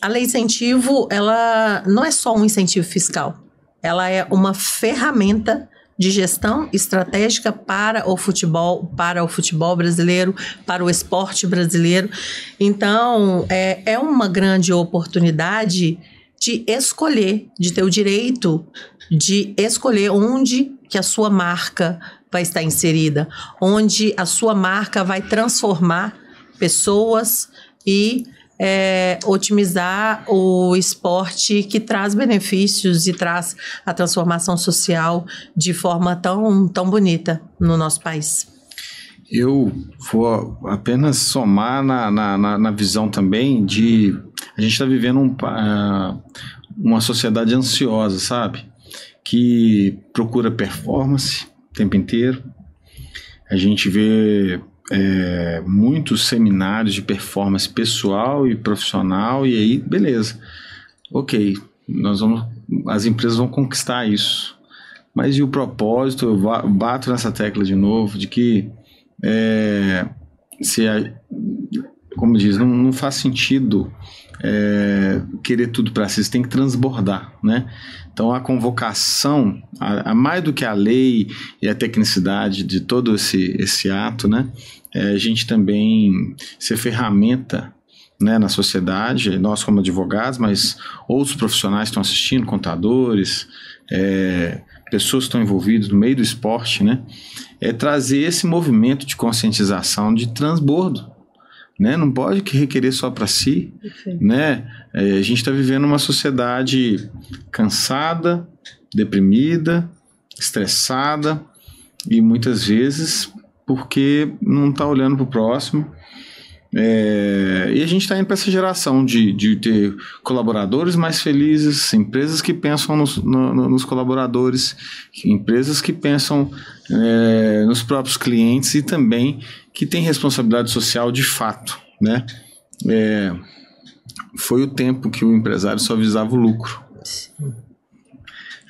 a lei de incentivo, ela não é só um incentivo fiscal, ela é uma ferramenta de gestão estratégica para o futebol brasileiro, para o esporte brasileiro. Então, é uma grande oportunidade de escolher, de ter o direito de escolher onde que a sua marca vai estar inserida, onde a sua marca vai transformar pessoas e otimizar o esporte que traz benefícios e traz a transformação social de forma tão bonita no nosso país.
Eu vou apenas somar na visão também de... A gente está vivendo uma sociedade ansiosa, sabe? Que procura performance o tempo inteiro. A gente vê muitos seminários de performance pessoal e profissional, e aí, beleza. Ok, as empresas vão conquistar isso. Mas e o propósito? Eu bato nessa tecla de novo, de que como diz, não faz sentido querer tudo para si, você tem que transbordar, né? Então a convocação, a mais do que a lei e a tecnicidade de todo esse ato, né? A gente também ser ferramenta, né, na sociedade, nós como advogados, mas outros profissionais estão assistindo, contadores, pessoas que estão envolvidas no meio do esporte, né? Trazer esse movimento de conscientização, de transbordo, né? Não pode requerer só para si, né? A gente está vivendo uma sociedade cansada, deprimida, estressada, e muitas vezes porque não está olhando para o próximo. E a gente está indo para essa geração de ter colaboradores mais felizes, empresas que pensam nos colaboradores, empresas que pensam nos próprios clientes e também que tem responsabilidade social de fato, né? Foi o tempo que o empresário só visava o lucro.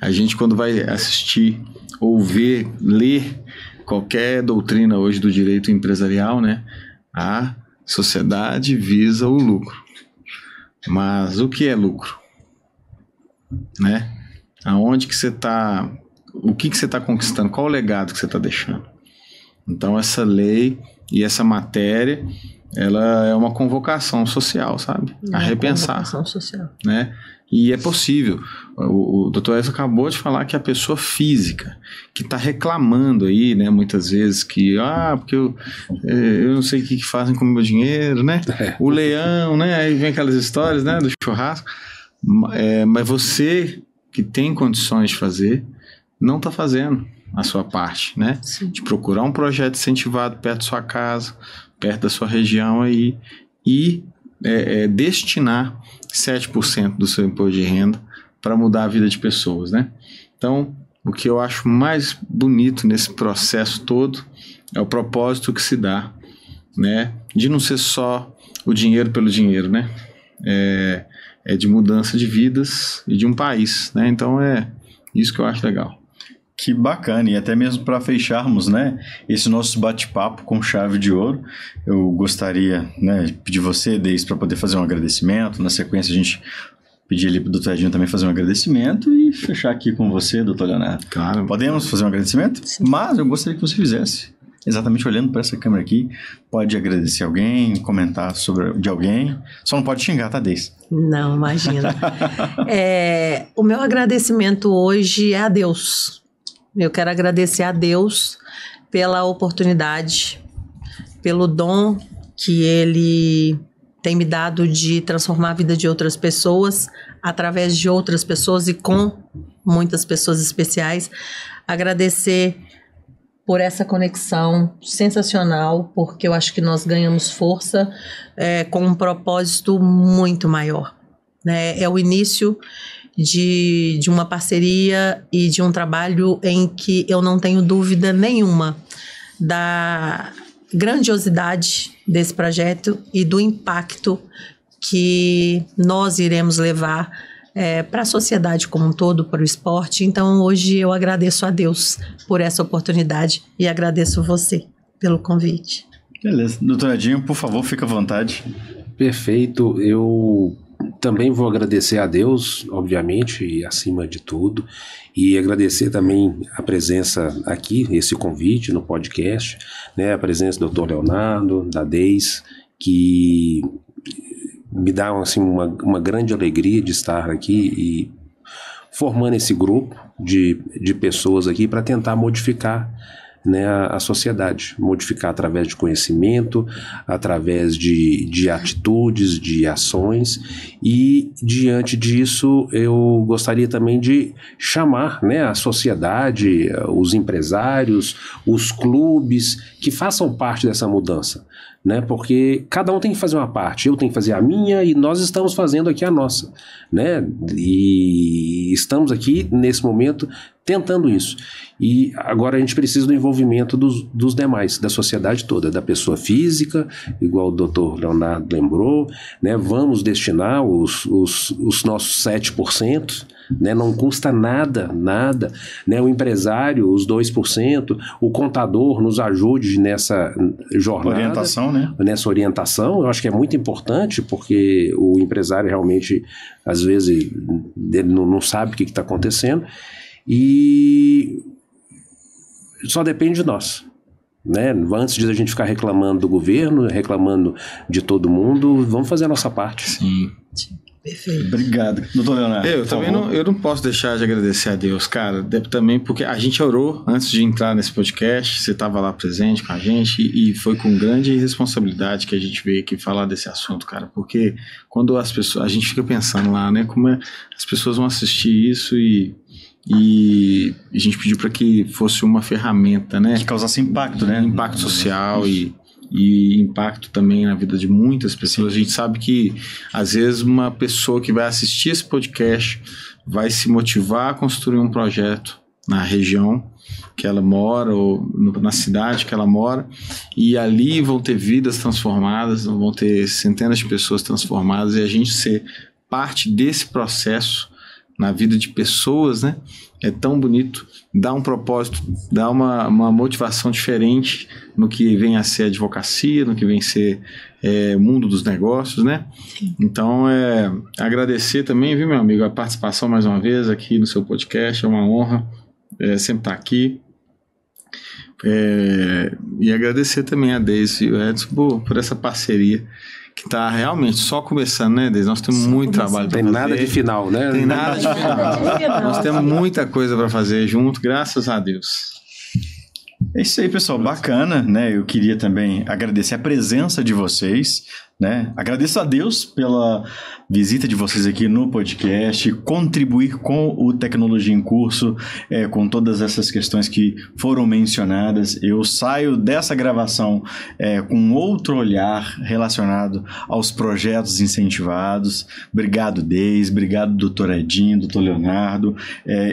A gente, quando vai assistir ou ver, ler qualquer doutrina hoje do direito empresarial, né? A sociedade visa o lucro. Mas o que é lucro? Né? Aonde que você está... O que você está conquistando? Qual o legado que você está deixando? Então essa lei e essa matéria, ela é uma convocação social, sabe? A repensar.
Convocação social.
Né? E é possível. O Dr. Edson acabou de falar que a pessoa física que está reclamando aí, né, muitas vezes que, porque eu não sei o que fazem com o meu dinheiro, né? O leão, né? Aí vem aquelas histórias, né, do churrasco. Mas você que tem condições de fazer, não está fazendo a sua parte, né?
Sim.
De procurar um projeto incentivado perto da sua casa, perto da sua região aí e destinar 7% do seu imposto de renda para mudar a vida de pessoas, né? Então, o que eu acho mais bonito nesse processo todo é o propósito que se dá, né? De não ser só o dinheiro pelo dinheiro, né? É de mudança de vidas e de um país, né? Então, é isso que eu acho legal.
Que bacana, e até mesmo para fecharmos, né, esse nosso bate-papo com chave de ouro, eu gostaria, né, de pedir você, Deise, para poder fazer um agradecimento. Na sequência, a gente pedir ali para o Dr. Edinho também fazer um agradecimento e fechar aqui com você, Dr. Leonardo.
Claro.
Podemos fazer um agradecimento?
Sim.
Mas eu gostaria que você fizesse, exatamente olhando para essa câmera aqui. Pode agradecer alguém, comentar de alguém, só não pode xingar, tá, Deise?
Não, imagina. O meu agradecimento hoje é a Deus. Eu quero agradecer a Deus pela oportunidade, pelo dom que Ele tem me dado de transformar a vida de outras pessoas, através de outras pessoas e com muitas pessoas especiais. Agradecer por essa conexão sensacional, porque eu acho que nós ganhamos força com um propósito muito maior, né? É o início de uma parceria e de um trabalho em que eu não tenho dúvida nenhuma da grandiosidade desse projeto e do impacto que nós iremos levar para a sociedade como um todo, para o esporte. Então, hoje eu agradeço a Deus por essa oportunidade e agradeço você pelo convite.
Beleza. Doutor Edinho, por favor, fica à vontade.
Perfeito. Eu também vou agradecer a Deus, obviamente, e acima de tudo, e agradecer também a presença aqui, esse convite no podcast, né, a presença do Dr. Leonardo, da Deise, que me dá assim, uma grande alegria de estar aqui e formando esse grupo de pessoas aqui para tentar modificar, né, a sociedade, modificar através de conhecimento, através de atitudes, de ações, e diante disso eu gostaria também de chamar, né, a sociedade, os empresários, os clubes que façam parte dessa mudança, né, porque cada um tem que fazer uma parte, eu tenho que fazer a minha e nós estamos fazendo aqui a nossa, né, e estamos aqui nesse momento tentando isso. E agora a gente precisa do envolvimento dos demais, da sociedade toda, da pessoa física, igual o Dr. Leonardo lembrou, né? Vamos destinar os nossos 7%, né? Não custa nada, né? O empresário, os 2%, o contador nos ajude nessa jornada.
Orientação, né?
Nessa orientação, eu acho que é muito importante, porque o empresário realmente, às vezes, ele não sabe o que está acontecendo, e só depende de nós, né? Antes de a gente ficar reclamando do governo, reclamando de todo mundo, vamos fazer a nossa parte.
Sim.
Perfeito.
Obrigado, doutor Leonardo.
Eu não posso deixar de agradecer a Deus, cara, também porque a gente orou antes de entrar nesse podcast, você estava lá presente com a gente e foi com grande responsabilidade que a gente veio aqui falar desse assunto, cara, porque quando as pessoas, a gente fica pensando lá, né, como as pessoas vão assistir isso e a gente pediu para que fosse uma ferramenta, né?
Que causasse impacto, né?
Impacto social e impacto também na vida de muitas pessoas. A gente sabe que, às vezes, uma pessoa que vai assistir esse podcast vai se motivar a construir um projeto na região que ela mora ou na cidade que ela mora, e ali vão ter vidas transformadas, vão ter centenas de pessoas transformadas, e a gente ser parte desse processo na vida de pessoas, né? É tão bonito, dá um propósito, dá uma motivação diferente no que vem a ser advocacia, no que vem a ser mundo dos negócios, né? Então, agradecer também, viu, meu amigo, a participação mais uma vez aqui no seu podcast, é uma honra sempre estar aqui. E agradecer também a Deise e o Edson por essa parceria que está realmente só começando, né, Deise? Nós temos muito trabalho para fazer.
Tem nada de final, né?
Tem nada de final. Nós temos muita coisa para fazer junto, graças a Deus.
É isso aí, pessoal, bacana, né? Eu queria também agradecer a presença de vocês, né? Agradeço a Deus pela visita de vocês aqui no podcast, contribuir com o Tecnologia em Curso, com todas essas questões que foram mencionadas. Eu saio dessa gravação com outro olhar relacionado aos projetos incentivados. Obrigado, Deise, obrigado, doutor Edinho, doutor Leonardo.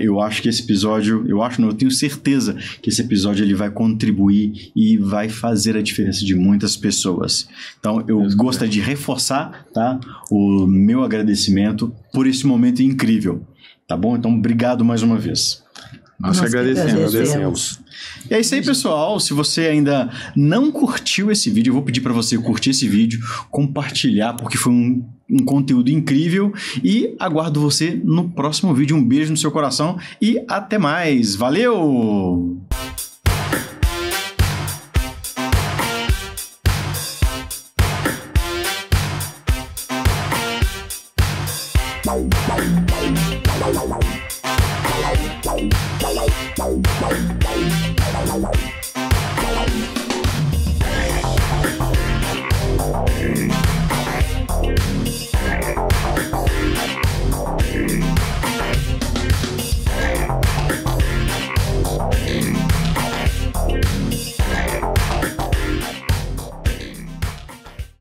Eu acho que esse episódio, eu tenho certeza que esse episódio ele vai contribuir e vai fazer a diferença de muitas pessoas. Então, eu gostaria de reforçar, tá, o meu agradecimento por esse momento incrível, tá bom? Então, obrigado mais uma vez.
Nós agradecemos.
E é isso aí, pessoal. Se você ainda não curtiu esse vídeo, eu vou pedir para você curtir esse vídeo, compartilhar, porque foi um conteúdo incrível, e aguardo você no próximo vídeo. Um beijo no seu coração e até mais. Valeu!